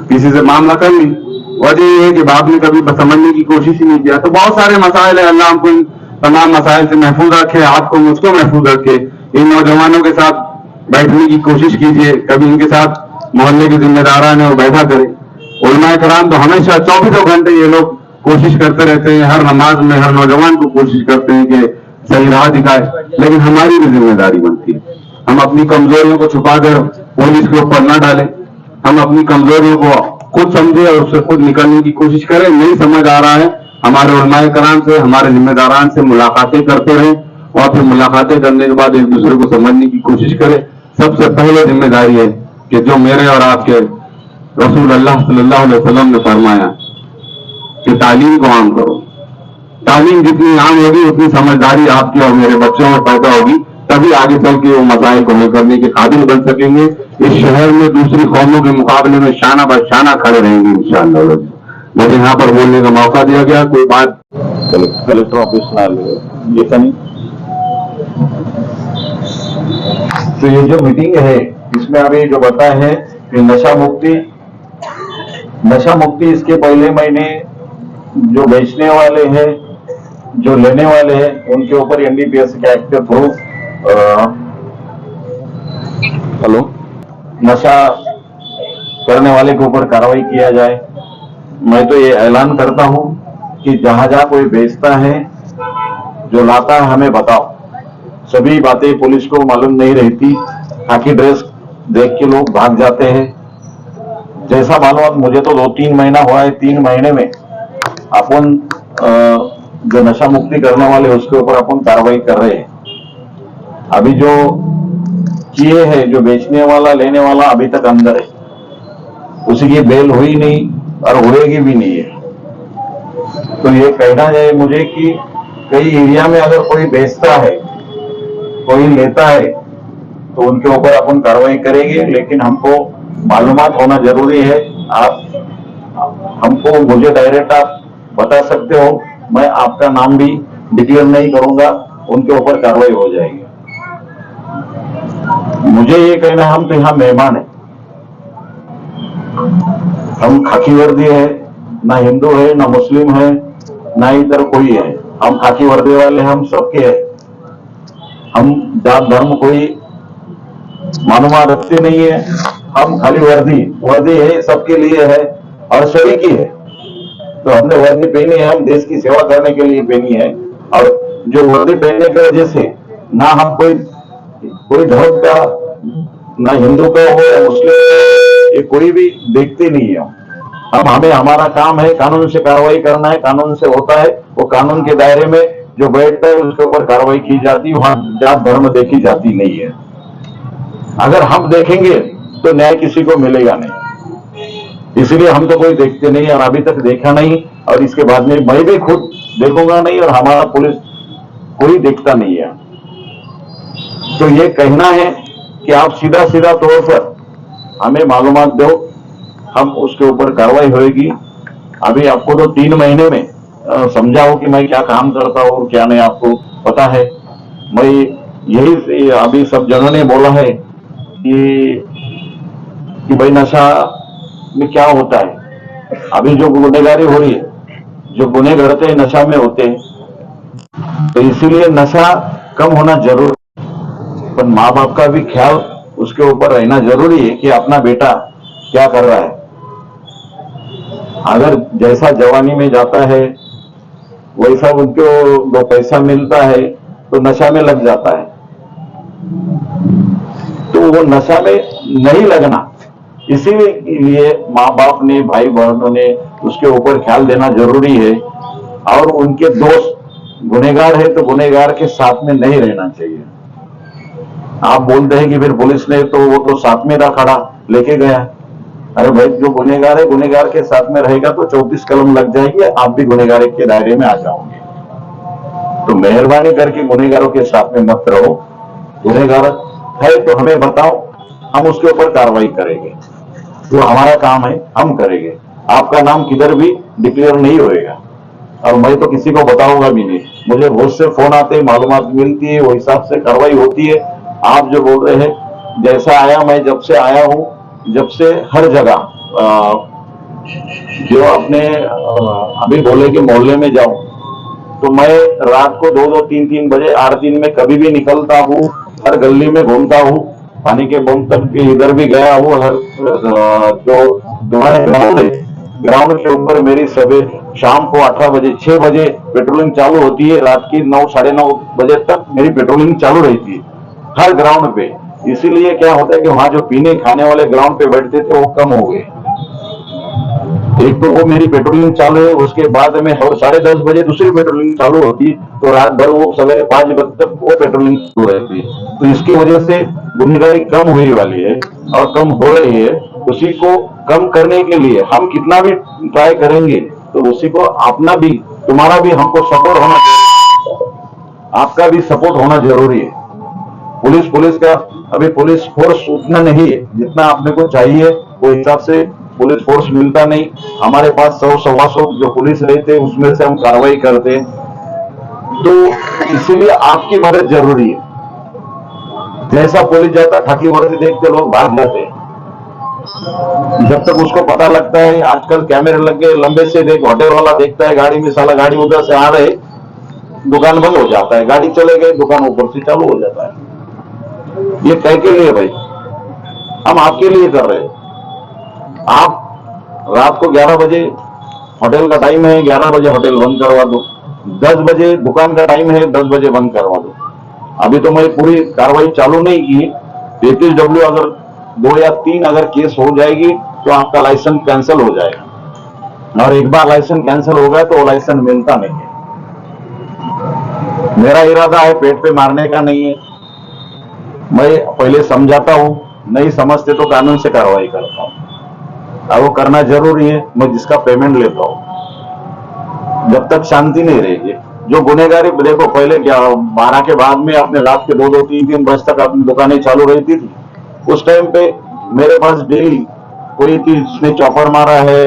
किसी से मामला कर ली। वजह यह है कि बाप ने कभी समझने की कोशिश ही नहीं किया। तो बहुत सारे मसाइल है, अल्लाह हमको इन तमाम मसाइल से महफूज रखे, आपको मुझको महफूज रखे। इन नौजवानों के साथ बैठने की कोशिश कीजिए, कभी इनके साथ मोहल्ले के जिम्मेदारान है वो बैठा करें। उलमा कराम तो हमेशा 24 घंटे ये लोग कोशिश करते रहते हैं, हर नमाज में हर नौजवान को कोशिश करते हैं कि सही राह दिखाए, लेकिन हमारी भी जिम्मेदारी बनती है। हम अपनी कमजोरियों को छुपाकर पुलिस के ऊपर न डालें, हम अपनी कमजोरियों को खुद समझे और उससे खुद निकलने की कोशिश करें। नहीं समझ आ रहा है, हमारे उलमा कराम से, हमारे जिम्मेदारान से मुलाकातें करते रहें और फिर मुलाकातें करने के बाद एक दूसरे को समझने की कोशिश करें। सबसे पहले जिम्मेदारी है कि जो मेरे और आपके रसूल अल्लाह सल्लल्लाहु अलैहि वसल्लम ने फरमाया कि तालीम को आम करो। तालीम जितनी आम होगी उतनी समझदारी आपकी और मेरे बच्चों में पैदा होगी, तभी आगे चल के वो मसाइल को हल करने के काबिल बन सकेंगे। इस शहर में दूसरी कौमों के मुकाबले में शाना ब शाना खड़े रहेंगे इंशाअल्लाह। मुझे यहाँ पर बोलने का मौका दिया गया, कोई बात कलेक्टर ऑफिस ये नहीं। तो ये जो मीटिंग है इसमें अभी जो बताया है कि नशा मुक्ति इसके पहले महीने जो बेचने वाले हैं, जो लेने वाले हैं, उनके ऊपर NDPS के एक्ट के थ्रू नशा करने वाले के ऊपर कार्रवाई किया जाए। मैं तो ये ऐलान करता हूं कि जहां जहां कोई बेचता है, जो लाता है, हमें बताओ। सभी बातें पुलिस को मालूम नहीं रहती, खाकी ड्रेस देख के लोग भाग जाते हैं। जैसा मालूम मुझे तो 2-3 महीना हुआ है, 3 महीने में अपन जो नशा मुक्ति करने वाले उसके ऊपर अपन कार्रवाई कर रहे हैं। अभी जो किए हैं, जो बेचने वाला लेने वाला अभी तक अंदर है, उसी की बेल हुई नहीं और होएगी भी नहीं है। तो ये कहना है मुझे कि कई एरिया में अगर कोई बेचता है, कोई लेता है, तो उनके ऊपर अपन कार्रवाई करेंगे, लेकिन हमको मालूमात होना जरूरी है। आप हमको, मुझे डायरेक्ट आप बता सकते हो मैं आपका नाम भी डिक्लेयर नहीं करूंगा, उनके ऊपर कार्रवाई हो जाएगी। मुझे ये कहना है, हम तो यहाँ मेहमान हैं, हम खाकी वर्दी है, ना हिंदू है, ना मुस्लिम है, ना इधर कोई है, हम खाकी वर्दी वाले हम सबके हैं। हम जात धर्म कोई मालूमात रखते नहीं है, हम खाली वर्दी है, सबके लिए है और सभी की है। तो हमने वर्दी पहनी है, हम देश की सेवा करने के लिए पहनी है। और जो वर्दी पहनने की वजह से ना हम कोई धर्म का, ना हिंदू का हो या मुस्लिम, ये कोई भी देखते नहीं है। हमें हमारा काम है कानून से कार्रवाई करना है, कानून से होता है, वो कानून के दायरे में जो बैठता है उसके ऊपर कार्रवाई की जाती है, वहां जात धर्म देखी जाती नहीं है। अगर हम देखेंगे तो न्याय किसी को मिलेगा नहीं, इसलिए हम तो कोई देखते नहीं और अभी तक देखा नहीं, और इसके बाद में मैं भी खुद देखूंगा नहीं और हमारा पुलिस कोई देखता नहीं है। तो ये कहना है कि आप सीधा सीधा तौर पर हमें मालूमात दो, हम उसके ऊपर कार्रवाई होगी। अभी आपको तो 3 महीने में समझाओ कि मैं क्या काम करता हूँ क्या नहीं, आपको पता है। मैं यही अभी सब जनों ने बोला है कि भाई नशा में क्या होता है। अभी जो गुनहगारी हो रही है, जो गुनह करते हैं नशा में होते हैं, तो इसीलिए नशा कम होना जरूरी, पर माँ बाप का भी ख्याल उसके ऊपर रहना जरूरी है कि अपना बेटा क्या कर रहा है। अगर जैसा जवानी में जाता है वैसा उनको जो पैसा मिलता है तो नशा में लग जाता है, तो वो नशा में नहीं लगना, इसीलिए माँ बाप ने, भाई बहनों ने उसके ऊपर ख्याल देना जरूरी है। और उनके दोस्त गुनहगार है तो गुनहगार के साथ में नहीं रहना चाहिए। आप बोलते हैं कि फिर पुलिस ने तो वो तो साथ में था खड़ा, लेके गया। अरे भाई, जो गुनहगार है गुनहगार के साथ में रहेगा तो 34 कलम लग जाएगी, आप भी गुनहगार के दायरे में आ जाओगे। तो मेहरबानी करके गुनहगारों के साथ में मत रहो। गुनहगार है तो हमें बताओ, हम उसके ऊपर कार्रवाई करेंगे, जो हमारा काम है हम करेंगे। आपका नाम किधर भी डिक्लेयर नहीं होएगा और मैं तो किसी को बताऊंगा भी नहीं। मुझे बहुत से फोन आते हैं, मालूमात मिलती है, वो हिसाब से कार्रवाई होती है। आप जो बोल रहे हैं, जैसा आया, मैं जब से आया हूं, जब से हर जगह जो आपने अभी बोले कि मोहल्ले में जाऊं, तो मैं रात को 2-2, 3-3 बजे 8 दिन में कभी भी निकलता हूँ, हर गली में घूमता हूँ, पानी के बम तक इधर भी गया हूँ। हर जो ग्राउंड के ऊपर मेरी सुबह शाम को 18 बजे 6 बजे पेट्रोलिंग चालू होती है, रात की 9, 9:30 बजे तक मेरी पेट्रोलिंग चालू रहती है हर ग्राउंड पे। इसीलिए क्या होता है कि वहां जो पीने खाने वाले ग्राउंड पे बैठते थे वो कम हो गए। एक तो वो मेरी पेट्रोलिंग चालू है, उसके बाद में और 10:30 बजे दूसरी पेट्रोलिंग चालू होती, तो रात भर वो सवेरे 5 बजे तक वो पेट्रोलिंग चालू रहती। तो इसकी वजह से गुनहगारी कम हुई वाली है और कम हो रही है। उसी को कम करने के लिए हम कितना भी ट्राई करेंगे, तो उसी को अपना भी, तुम्हारा भी हमको सपोर्ट होना चाहिए, आपका भी सपोर्ट होना जरूरी है। पुलिस का अभी पुलिस फोर्स उतना नहीं है जितना अपने को चाहिए, वो हिसाब से पुलिस फोर्स मिलता नहीं। हमारे पास 100-125 जो पुलिस रहते हैं उसमें से हम कार्रवाई करते हैं, तो इसीलिए आपकी मदद जरूरी है। जैसा पुलिस जाता, खाकी वर्दी देखते लोग भाग जाते हैं। जब तक उसको पता लगता है, आजकल कैमरे लग गए, लंबे से देख, होटल वाला देखता है गाड़ी में, साला गाड़ी उधर से आ रहे, दुकान बंद हो जाता है, गाड़ी चले गए, दुकान ऊपर से चालू हो जाता है। ये कह के लिए भाई, हम आपके लिए कर रहे हैं। आप रात को 11 बजे होटल का टाइम है, 11 बजे होटल बंद करवा दो, 10 बजे दुकान का टाइम है, 10 बजे बंद करवा दो। अभी तो मैं पूरी कार्रवाई चालू नहीं की, 33W अगर 2 या 3 अगर केस हो जाएगी तो आपका लाइसेंस कैंसिल हो जाएगा, और एक बार लाइसेंस कैंसिल हो गया तो वो लाइसेंस मिलता नहीं है। मेरा इरादा है पेट पे मारने का नहीं है। मैं पहले समझाता हूं, नहीं समझते तो कानून से कार्रवाई करता हूं, और वो करना जरूरी है। मैं जिसका पेमेंट लेता हूं, जब तक शांति नहीं रहेगी। जो गुनहगारी देखो, पहले क्या 12 के बाद में अपने रात के 2-2, 3-3 बजे तक अपनी दुकानें चालू रहती थी। उस टाइम पे मेरे पास डेली कोई इसने चौपर मारा है,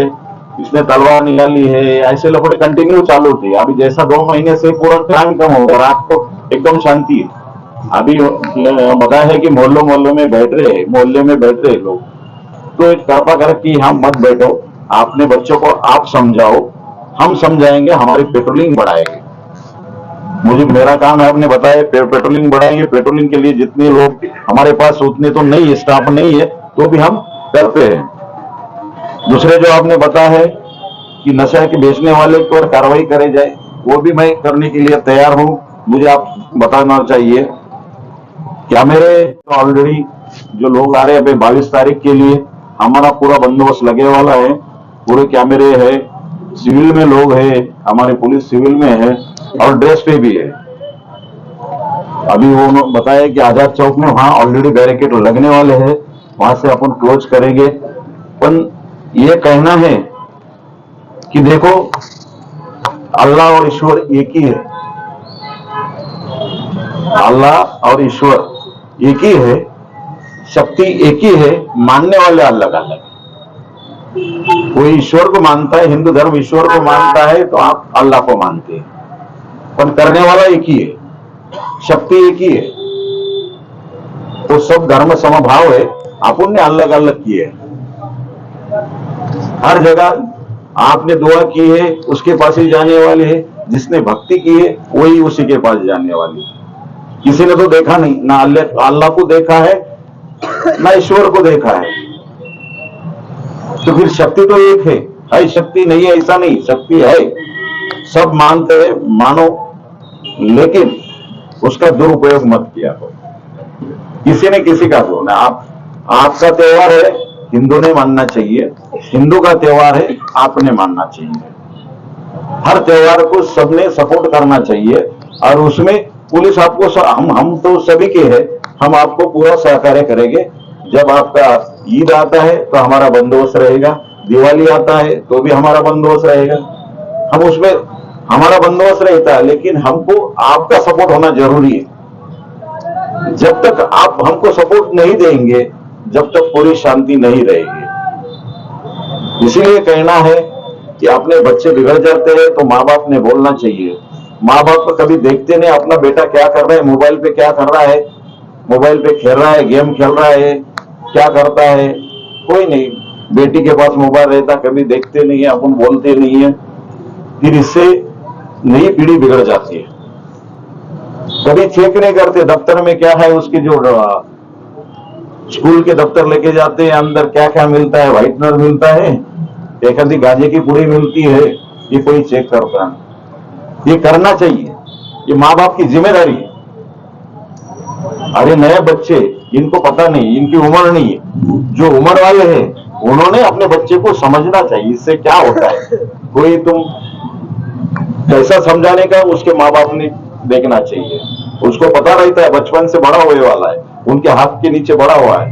इसने तलवार निकाली है, ऐसे लफड़े कंटिन्यू चालू थे। अभी जैसा 2 महीने से पूरा क्राइम कम हो गया, रात को एकदम शांति है। अभी बताया है कि मोहल्लों में बैठ रहे, मोहल्ले में बैठ रहे लोग, तो कृपा कर कि हम मत बैठो, आपने बच्चों को आप समझाओ, हम समझाएंगे, हमारी पेट्रोलिंग बढ़ाएंगे। मुझे मेरा काम है, आपने बताया पेट्रोलिंग बढ़ाएंगे। पेट्रोलिंग के लिए जितने लोग हमारे पास उतने तो नहीं है, स्टाफ नहीं है, तो भी हम करते हैं। दूसरे जो आपने बताया है कि नशा के बेचने वाले पर कार्रवाई करे जाए, वो भी मैं करने के लिए तैयार हूं। मुझे आप बताना चाहिए क्या मेरे ऑलरेडी जो लोग आ रहे हैं, 22 तारीख के लिए हमारा पूरा बंदोबस्त लगे वाला है, पूरे कैमरे है, सिविल में लोग है, हमारे पुलिस सिविल में है और ड्रेस पे भी है। अभी वो बताया कि आजाद चौक में वहां ऑलरेडी बैरिकेड लगने वाले हैं, वहां से अपन क्लोज करेंगे। पर ये कहना है कि देखो अल्लाह और ईश्वर एक ही है, अल्लाह और ईश्वर एक ही है, शक्ति एक ही है, मानने वाले अलग अलग। कोई ईश्वर को मानता है, हिंदू धर्म ईश्वर को मानता है तो आप अल्लाह को मानते हैं, पर करने वाला एक ही है, शक्ति एक ही है। तो सब धर्म समभाव है, अपन ने अलग अलग किए। हर जगह आपने दुआ की है, उसके पास ही जाने वाले है, जिसने भक्ति की है वही उसी के पास जाने वाली है। किसी ने तो देखा नहीं, ना अल्लाह को देखा है ना ईश्वर को देखा है, तो फिर शक्ति तो एक है, शक्ति नहीं है ऐसा नहीं, शक्ति है, सब मानते हैं, मानो, लेकिन उसका दुरुपयोग मत किया हो। किसी ने किसी का तो ना, आपका त्योहार है, हिंदू ने मानना चाहिए, हिंदू का त्योहार है, आपने मानना चाहिए। हर त्योहार को सबने सपोर्ट करना चाहिए और उसमें पुलिस आपको हम तो सभी के हैं, हम आपको पूरा सहकार्य करेंगे। जब आपका ईद आता है तो हमारा बंदोबस्त रहेगा, दिवाली आता है तो भी हमारा बंदोबस्त रहेगा, हम उसमें हमारा बंदोबस्त रहता है, लेकिन हमको आपका सपोर्ट होना जरूरी है। जब तक आप हमको सपोर्ट नहीं देंगे, जब तक पूरी शांति नहीं रहेगी। इसीलिए कहना है कि अपने बच्चे बिगड़ जाते हैं तो माँ बाप ने बोलना चाहिए। माँ बाप को कभी देखते नहीं अपना बेटा क्या कर रहा है, मोबाइल पे क्या कर रहा है, मोबाइल पे खेल रहा है, गेम खेल रहा है, क्या करता है, कोई नहीं। बेटी के पास मोबाइल रहता, कभी देखते नहीं है, अपन बोलते नहीं है, फिर इससे नई पीढ़ी बिगड़ जाती है। कभी चेक नहीं करते दफ्तर में क्या है, उसके जो स्कूल के दफ्तर लेके जाते हैं, अंदर क्या क्या मिलता है, व्हाइटनर मिलता है, एक आधी गांजे की पुड़ी मिलती है, ये कोई चेक करता है। ये करना चाहिए, ये माँ बाप की जिम्मेदारी है। अरे नए बच्चे, इनको पता नहीं, इनकी उम्र नहीं है, जो उम्र वाले हैं उन्होंने अपने बच्चे को समझना चाहिए इससे क्या होता है। कोई तुम कैसा समझाने का उसके माँ बाप ने देखना चाहिए। उसको पता रहता है, बचपन से बड़ा होने वाला है, उनके हाथ के नीचे बड़ा हुआ है,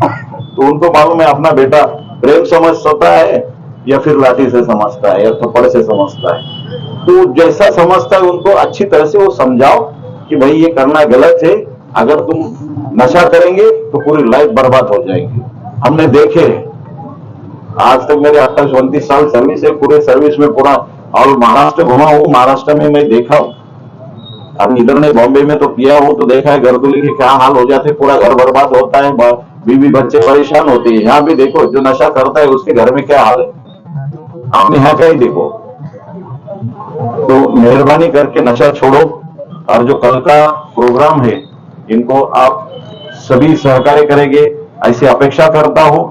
तो उनको मालूम है अपना बेटा प्रेम समझ सकता है या फिर लाठी से समझता है या थप्पड़ से समझता है। तो जैसा समझता है उनको अच्छी तरह से वो समझाओ कि भाई ये करना गलत है, अगर तुम नशा करेंगे तो पूरी लाइफ बर्बाद हो जाएगी। हमने देखे, आज तक मेरे 28-29 साल सर्विस है, पूरे सर्विस में पूरा और महाराष्ट्र घुमा हूँ, महाराष्ट्र में मैं देखा हूँ। अब इधर ने बॉम्बे में तो किया हूँ, तो देखा है गर्दुली के क्या हाल हो जाते, पूरा घर बर्बाद होता है, बीवी बच्चे परेशान होते हैं। यहाँ भी देखो जो नशा करता है उसके घर में क्या हाल है, आपने यहाँ का ही देखो। तो मेहरबानी करके नशा छोड़ो, और जो कल का प्रोग्राम है इनको आप सभी सहकार्य करेंगे ऐसी अपेक्षा करता हूँ।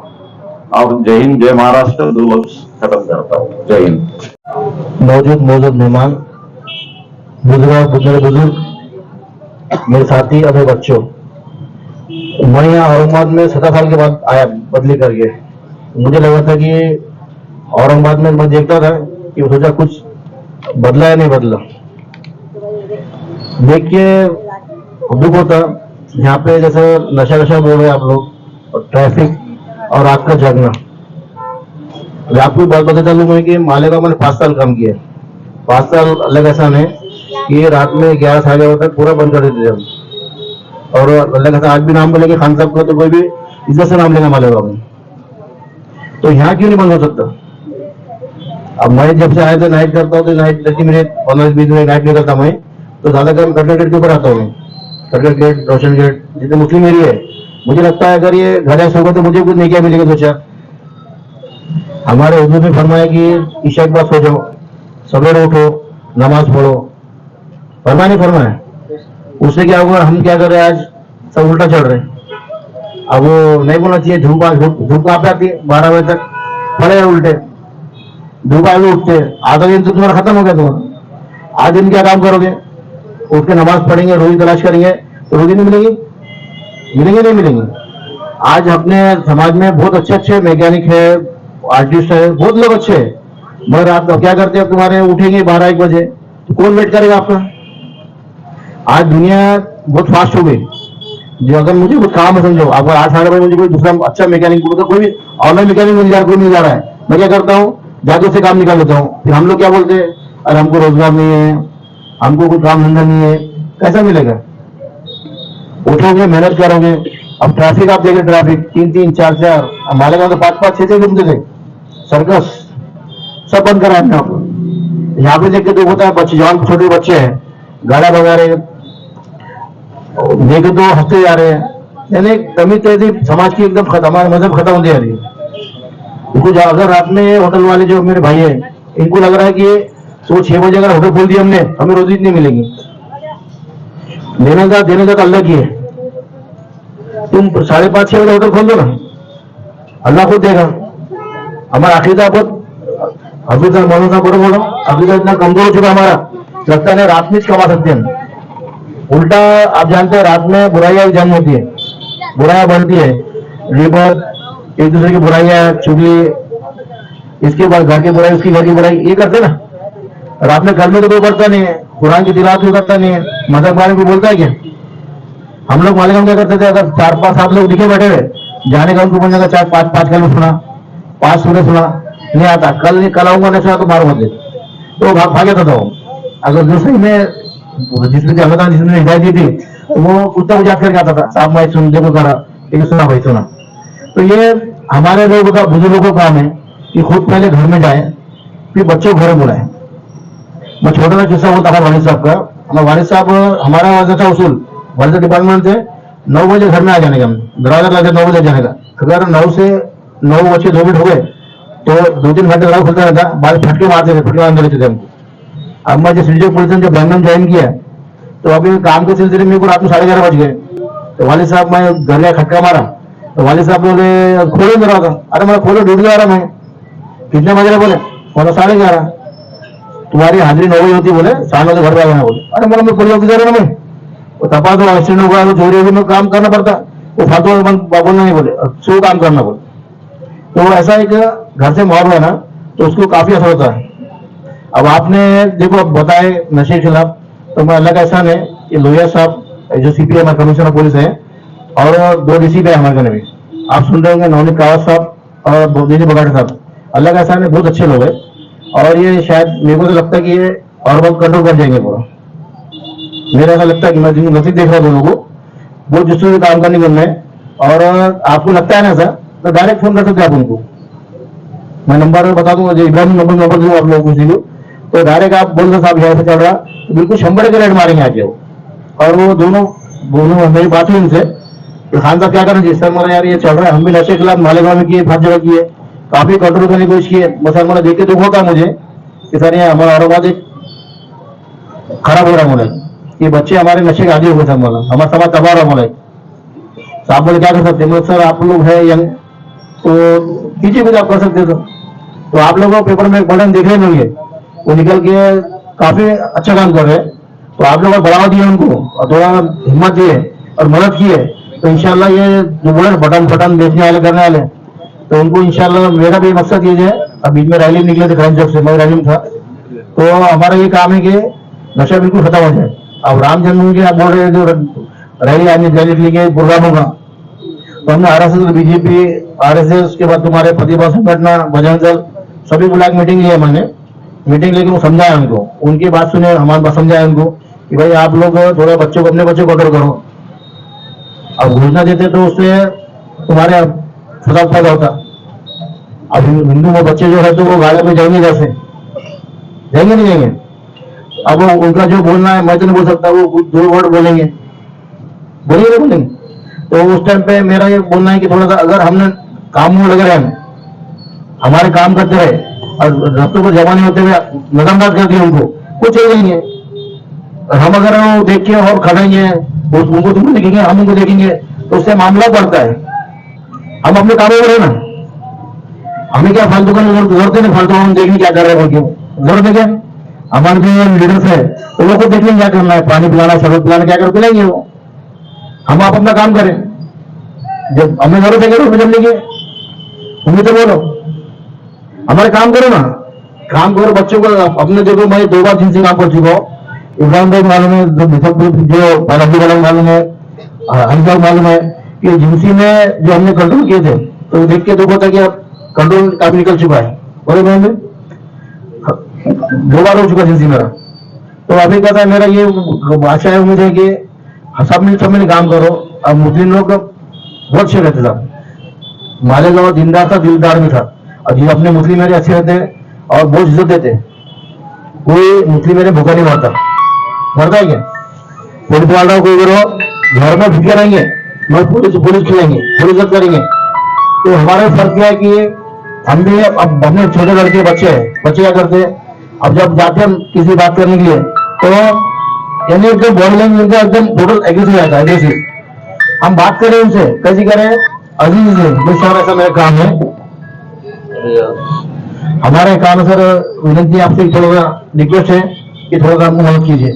और जय हिंद, जय महाराष्ट्र, दो लफ्ज खत्म करता हूँ। जय हिंद। मौजूद मेहमान, मेरे बुजुर्ग, मेरे साथी, अपने बच्चों, मैं यहाँ औरंगाबाद में 17 साल के बाद आया बदली करके। मुझे लगा था कि औरंगाबाद में मैं देखता था कि सोचा कुछ बदला या नहीं बदला, देख के दुख होता। यहाँ पे जैसे नशा बोल रहे हैं आप लोग, और ट्रैफिक और रात का जगना। आपको बात बता चालू मैं कि मालेगांव मैंने 5 साल काम किया। 5 साल अलग ऐसा है कि रात में 11 साढ़े 11 तक पूरा बंद कर देते हम। और अलग ऐसा आज भी नाम बोलेंगे खान साहब का तो कोई भी इज्जत से नाम लेगा मालेगांव में, तो यहाँ क्यों नहीं बंद हो सकता? अब मैं जब से आया तो नाइट करता हूँ तो नाइट 10 मिनट 15-20 मिनट नाइट निकलता मैं, तो ज्यादा काम कटलेट गेट के ऊपर आता हूँ मैं। कटलेट गेट, रोशन गेट, जितने मुस्लिम एरिया है, मुझे लगता है अगर ये घर ऐसे होगा तो मुझे कुछ नहीं क्या मिलेगा दो चार। हमारे उर्दू में फरमाया कि ईशा के बाद सो जाओ, सवेरे उठो, नमाज पढ़ो, फरमाया नहीं फरमाया? उससे क्या होगा, हम क्या कर रहे हैं आज, सब उल्टा चल रहे हैं। अब वो नहीं बोलना चाहिए, धूप कहाँ पे आती है 12 बजे तक, पड़े उल्टे, धूप आगे उठते, आधा दिन तो तुम्हारा खत्म हो गया। तुम्हारा आज दिन क्या काम करोगे, उठ के नमाज पढ़ेंगे, रोजी तलाश करेंगे, तो रोजी नहीं मिलेगी, मिलेंगे नहीं मिलेंगे। आज अपने समाज में बहुत अच्छे अच्छे वैज्ञानिक है, आर्टिस्ट है, बहुत लोग अच्छे हैं, मगर आप क्या करते हैं, तुम्हारे उठेंगे 12-1 बजे, तो कौन वेट करेगा आपका? आज दुनिया बहुत फास्ट हो गई। जो अगर मुझे कुछ काम है समझो, अगर 8-8 बजे मुझे कोई दूसरा अच्छा मैकेनिक बोलता, कोई भी ऑनलाइन मैकेनिक मिल जा रहा, कोई मिल जा रहा है, मैं क्या करता हूँ, जादू से काम निकाल लेता हूँ। फिर हम लोग क्या बोलते हैं, अरे हमको रोजगार नहीं है, हमको कोई काम धंधा नहीं है, कैसा मिलेगा? उठोगे, मेहनत करोगे। अब ट्रैफिक आप देखें, ट्रैफिक 3-3, 4-4, हमारे गाँव तो 5-5, 6-6 घूमते थे, सर्कस सब बंद करा है आपको। यहाँ पे देख के तो होता है, बच्चे जवान छोटे बच्चे हैं, गाड़ा भगा रहे, देखे तो हंसते जा रहे हैं। यानी कमी तहजीब समाज की एकदम खत्म, हमारा मजहब खत्म होते जा रही है। कुछ अगर रात में होटल वाले जो मेरे भाई है, इनको लग रहा है कि सुबह 6 बजे अगर होटल खोल दिया हमने, हमें रोजी नहीं मिलेगी। देने का अल्लाह की है। तुम 5:30-6 बजे होटल खोल दो ना, अल्लाह खुद देगा। हमारा अकीदा बहुत, अभी तक मौलाना साहब बड़े बोलो, अभी तक इतना कमजोर हो चुका हमारा, लगता है रात में कमा सकते हैं। उल्टा आप जानते हैं, रात में बुराइयां जन्म होती है, बुराइयां बनती है, रिबत, एक दूसरे की बुराइयां, चुगली, इसके बाद घर की बुराई, उसकी घर की बुराई, ये करते ना। रात में घर में तो कोई करता नहीं है, कुरान की तिलावत भी करता नहीं है, मजाक बारे में बोलता है क्या? हम लोग मालिक क्या करते थे, अगर 4-5-7 लोग दिखे बैठे हुए, जाने का उनको बोलने का 4-5 कल सुना, 5 सूरह सुना, नहीं आता, कल आऊंगा, नहीं सुना तो मारूंगा दे, तो भाग जाता था वो। अगर जो सही में जिसने अल्लाह ताला जिसने हिदायत दी थी, तो वो कुत्ता उजाड़ करके आता था, साहब भाई सुन, देखो करा, लेकिन सुना भाई सुना। तो ये हमारे लोगों का, बुजुर्गों का काम है कि खुद पहले घर में जाए, फिर बच्चों को घर में बुलाए। मैं छोटा सा किस्सा होता है वालिद साहब का। हमारे वालिद साहब, हमारा वजह था उसूल, वालिद डिपार्टमेंट से 9 बजे घर में आ जाने का, दरवाजा लगे 9 बजे जाने का। अगर 9 से 9:02 हो गए तो 2-3 घंटे दरवाजा खुलता रहता, बाद फटके मारते थे, फटके मारने देते थे हमको। अब मैं जिस रिजर्व पुलिस जो बैंगन ज्वाइन किया, तो अभी काम के सिलसिले में रात में 11:30 बज गए, तो वालिद साहब, मैं घर गया, खटका मारा, तो वालिद साहब बोले खोलो दरवाजा। अरे मैं खोलो, ड्यूटी आ रहा मैं। कितने बज रहे? बोले 11:30। तुम्हारी हाजिरी 9 बजे होती, बोले 9:30 घर पे आ जाना। बोले अरे मैं पुलिस ऑफिसर है ना, मैं वो तपा तो एक्सीडेंट होगा, तो चोरी होगी, मैं काम करना पड़ता, वो फालतू बोलना नहीं, बोले सो काम करना। बोले तो ऐसा एक घर से माहौल है ना, तो उसको काफी असर होता है। अब आपने देखो, अब बताए नशे के खिलाफ, तो मैं अल्लाह का एहसान है कि लोहिया साहब जो CPI हमारे कमिश्नर पुलिस है, और 2 DCP है हमारे घर में, आप सुन रहे होंगे, नवनीत कावत साहब और बोधेजी बगाटे साहब। अल्लाह का एहसान है, बहुत अच्छे लोग हैं, और ये शायद मेरे को तो लगता है कि ये और बहुत कंट्रोल कर जाएंगे पूरा। मेरा ऐसा लगता है कि मैं जिनको नसीब देख रहा हूँ लोगों को, बहुत जिससे भी काम करने को है। और आपको लगता है ना ऐसा, तो डायरेक्ट फोन कर सकते आप उनको, मैं नंबर बता दूंगा, जो इब्राहिम नंबर दूंगा आप लोगों को, तो डायरेक्ट आप बोल दो साहब यहाँ से चल रहा, तो बिल्कुल 100 के रेट मारेंगे आके वो। और वो दोनों मेरी बात हुई उनसे, खान साहब क्या करना चाहिए? सर मेरा यार ये चल रहा है, हम भी नशे के खिलाफ मालेगांव में किए, 5 जगह किए, काफी कंट्रोल करने की कोशिश की है, बस हमारा देख के दुख होता है मुझे कि सर ये हमारा औरंगाबाद एक खराब हो रहा है। बोले ये बच्चे हमारे नशे के आदि हो गए सर, बोला हमारा समाज तबाह रहा। बोले साहब बोले क्या कर सकते हैं? सर आप लोग है यंग, तो कीजिए कुछ आप कर सकते हो। तो आप लोगों को पेपर में एक बटन देखने मिलेंगे, वो निकल के काफी अच्छा काम कर रहे हैं, तो आप लोगों को बढ़ावा दिए उनको, और थोड़ा हिम्मत दिए और मदद की है, तो इंशाल्लाह ये जो बोले बटन बेचने वाले करने वाले, तो उनको इंशाल्लाह मेरा भी मकसद ये है। अब बीच में रैली निकले थे क्राइम चौक से, मैं रैली में था, तो हमारा ये काम है कि नशा बिल्कुल खत्म हो जाए। अब राम जन्मभूमि की आप बोल रहे हैं जो रैली आने के प्रोग्राम होगा, तो हमने RSS, BJP, RSS, उसके बाद तुम्हारे प्रतिभा संगठन, बजरंग दल, सभी बुला के मीटिंग ली है मैंने। मीटिंग लेके वो समझाया उनको, उनकी बात सुने, हमारी बात समझाया उनको कि भाई आप लोग थोड़ा बच्चों को, अपने बच्चों को कंट्रोल करो। अब घोषणा देते तो उससे तुम्हारे फसाद पैदा होता। अब हिंदू वो बच्चे जो है तो वो गाड़ियों में जाएंगे जैसे, जाएंगे नहीं जाएंगे? अब उनका जो बोलना है मैं तो नहीं बोल सकता, वो 2 वर्ड बोलेंगे, बोलेंगे नहीं बोलेंगे? तो उस टाइम पे मेरा ये बोलना है कि थोड़ा सा अगर हमने काम में लगे रहे, हमारे काम करते रहे और रास्तों पर जमा नहीं होते हुए नजरअंदाज कर दिए उनको, वो चले जाएंगे। और हम अगर वो देख के और खड़ेंगे, उनको तुमको देखेंगे, हम उनको देखेंगे, तो उससे मामला बढ़ता है। हम अपने कामों में रहे ना, हमें क्या फालतू का जरूरत है? नहीं फालतू हम देखने क्या कर रहे हैं, जरूरत है क्या? हमारे जो लीडर्स है तो वो को देखने क्या करना है, पानी पिलाना, शरबत पिलाना, क्या कर पिलाएंगे वो। हम आप अपना काम करें, जब हमें जरूरत है करो, जब लेंगे तुम्हें तो बोलो हमारे काम करो ना, काम करो। बच्चों को अपने देखो, मैं 2 बार जिनसे काम कर चुका हूँ, इब्राहिम भाई मालूम है, जो बालाजी वाला मालूम है, हंसा मालूम है कि जिनसी में जो हमने कंट्रोल किए थे, तो देख के दुख होता कि अब कंट्रोल काफी निकल चुका है। बोले भाई में 2 बार हो चुका जिनसी मेरा। तो अभी कहता है मेरा ये आशा है, उम्मीद है कि सब मिल काम करो। अब मुस्लिम लोग बहुत अच्छे रहते साहब, मालेगांव दीनदार था, दिलदार भी था, और ये अपने मुस्लिम मेरे अच्छे रहते और बहुत इज्जत देते। कोई मुस्लिम मेरे भूखा नहीं मरता है क्या? पुलिस वाला कोई करो घर में भूखे रहेंगे, मैं पुलिस खिलाएंगे, पुलिस इज्जत करेंगे। तो हमारा फर्क क्या है कि हम भी अब अपने छोटे लड़के बच्चे क्या करते हैं, अब जब जाते हैं किसी बात करने के लिए, तो यानी एकदम बॉडी लैंग्वेज एकदम टोटल एग्रेसिव रहता है, एग्रेसिव। हम बात करें उनसे, कैसी करें? अजीज से, सर ऐसा मेरा काम है, हमारे काम सर विनती आपसे थोड़ा सा रिक्वेस्ट है कि थोड़ा सा आपको मदद कीजिए।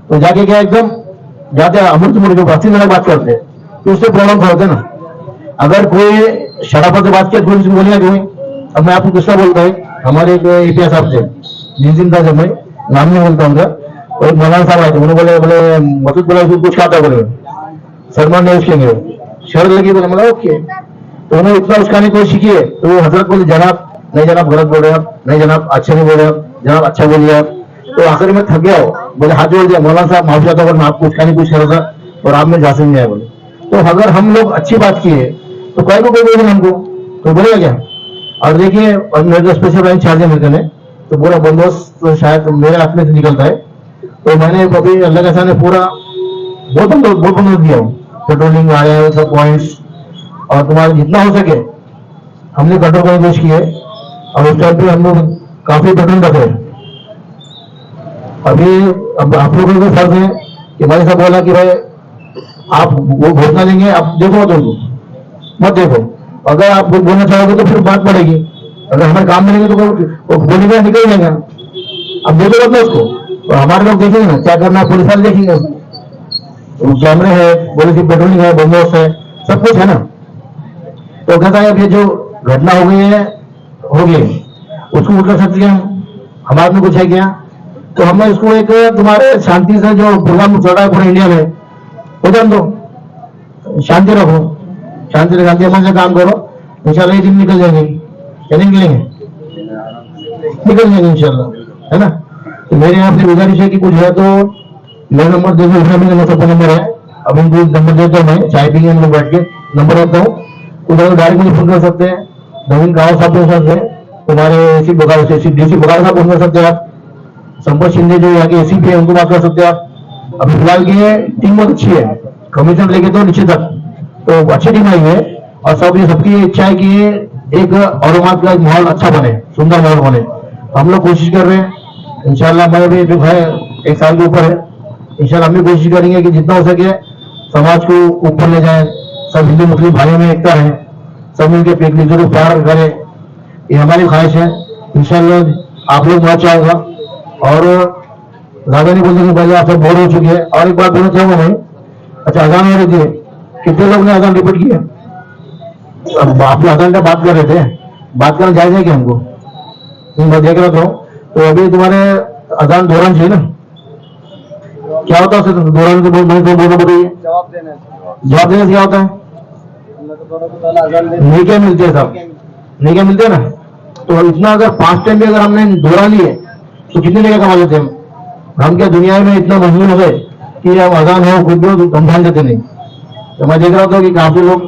तो जाके क्या एकदम जाते अमृत मुड़ के अच्छी तरह बात करते हैं, तो उससे प्रॉब्लम होते ना। अगर कोई शराफत से बात किया थोड़ी बोलिए क्यों? अब मैं आपको दूसरा बोलता है, हमारे एक इतिहास साहब थे, जिन था, जब मैं नाम नहीं बोलता उनका, और मौलाना साहब आए थे, उन्होंने बोले मसूद बोला कुछ क्या था, बोले सलमान ने उसके शर्त लगी, बोले मतलब ओके। तो उन्होंने इतना उसकाने की कोशिश की है, तो वो हजरत बोले जनाब नहीं जनाब गलत बोल रहे आप, नहीं जनाब अच्छे नहीं बोल रहे आप, जनाब अच्छा बोलिए आप। तो आखिर में थक गया हो, बोले हाथ जोड़ दिया, मौलाना साहब माफ चाहता मैं आपको उसकाने की कोशिश कर रहा था और आप में जा नहीं आए। बोले तो अगर हम लोग अच्छी बात की है तो कोई को कोई बोलेगा हमको, तो बोलेगा क्या? और देखिए, और मेरे स्पेशल ब्रांच चार्ज है मेरे ने, तो पूरा बंदोबस्त तो शायद मेरे हाथ में से निकलता है। तो मैंने अभी अल्लाह के सामने पूरा बहुत बंदोबस्त दिया हूँ, पेट्रोलिंग आया है, सब पॉइंट्स, और तुम्हारा जितना हो सके हमने कंट्रोल करने की कोशिश की है। और उस टाइम पे हम लोग काफी पेट्रोल रखे। अभी अब आप लोगों को फर्ज है कि भाई साहब बोला कि भाई आप वो घोषणा देंगे, आप देखो मत देखो, अगर आप बोलना चाहोगे तो फिर बात पड़ेगी, अगर हमारे काम मिलेंगे तो वो बोलेगा निकल जाएगा। अब देखो ना उसको, तो हमारे लोग देखेंगे ना क्या करना, पुलिस वाले देखेंगे, कैमरे है, पुलिस की पेट्रोलिंग है, बंदोबस्त है, सब कुछ है ना। तो कहता है कि जो घटना हो गई है हो गई, उसको उठ कर सकते हैं, हमारे में कुछ है क्या? तो हमने इसको एक तुम्हारे शांति से जो प्रोग्राम चल रहा है पूरे इंडिया में, हो जान दो, शांति रखो, शांति अमन से काम करो, इंशाल्लाह ये दिन निकल जाएंगे, क्या नहीं निकलेंगे? निकल जाएंगे इंशाल्लाह, है ना। तो मेरे यहाँ से गुजारिश है कि कुछ है तो मेरा नंबर दे दो, मेरा सबका नंबर है, अब इनको नंबर देता हूँ मैं, चाय पीएंगे हम लोग बैठ के, नंबर देता हूँ, उधर डायरेक्ट मुझे फोन कर सकते हैं, नवीन गाँव साहब बोल सकते हैं, तुम्हारे एसी बघार साहब फोन कर सकते हैं आप, संपत शिंदे जो यहाँ के एसीपी है उनको बात कर सकते हैं आप। अभी फिलहाल की टीम बहुत अच्छी है, कमिश्नर लेके तो नीचे तक तो अच्छी टीम आई है, और सब ये सबकी इच्छा है कि एक औरंगाबाद का माहौल अच्छा बने, सुंदर माहौल बने। हम लोग कोशिश कर रहे हैं, इंशाल्लाह मैं भी जो है 1 साल के ऊपर है, इंशाल्लाह हम भी कोशिश करेंगे कि जितना हो सके समाज को ऊपर ले जाए, सब हिंदू मुस्लिम भाइयों में एकता है, सब मिलकर एक दूसरे को प्यार करे, ये हमारी ख्वाहिश है। इंशाल्लाह आप लोग बहुत चाहूंगा, और ज्यादा नहीं बोलते भाई आप सब बोर हो चुके हैं। और एक बात बोलना चाहूंगा मैं, अच्छा अजान हो रही थी, कितने लोग ने अजान रिपीट किया? अब आप अजान का बात कर रहे थे, बात करना जायज है कि हमको? मैं देख रहा था, तो अभी तुम्हारे अजान दौरान चाहिए ना, क्या होता है दौरान के बताइए? जवाब देने से क्या होता है? नहीं क्या मिलते हैं साहब, नहीं क्या मिलते हैं ना। तो इतना अगर 5 टाइम भी अगर हमने दौरा लिए तो कितने जगह कमा लेते हैं हम क्या दुनिया में इतना मशहूर हो गए कि अब अजान हो खुद भी हम ध्यान देते नहीं। तो मैं देख रहा था कि काफी लोग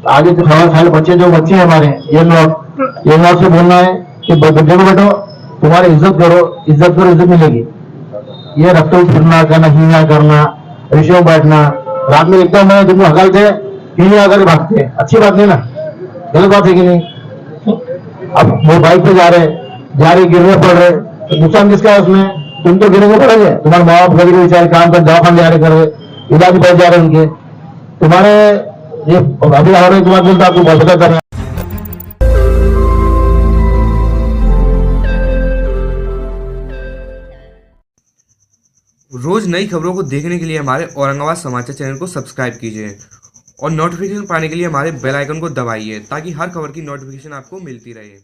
आगे से खाल बच्चे जो बच्चे हैं हमारे, ये नॉट से बोलना है कि बच्चे को बैठो तुम्हारी इज्जत करो, इज्जत मिलेगी। ये रफ्तों फिरना करना, हीना करना, रिश्तों बैठना, रात में देखता हूँ मैं तुमको हकलते हीना आकर भागते, अच्छी बात नहीं ना, गलत बात है कि नहीं। अब वो बाइक पे जा रहे गिरने पड़ रहे, तो नुकसान किसका है उसमें? तुम तो गिरने को पड़ेंगे, तुम्हारे माँ बाप गरीब बेचारे काम कर दवाखाने जा रहे कर रहे, इलाज बढ़ जा रहे उनके, तुम्हारे ये अभी आ रहे तुम्हारे बोलता आपको बहुत पता करना। रोज नई खबरों को देखने के लिए हमारे औरंगाबाद समाचार चैनल को सब्सक्राइब कीजिए और नोटिफिकेशन पाने के लिए हमारे बेल आइकन को दबाइए ताकि हर खबर की नोटिफिकेशन आपको मिलती रहे।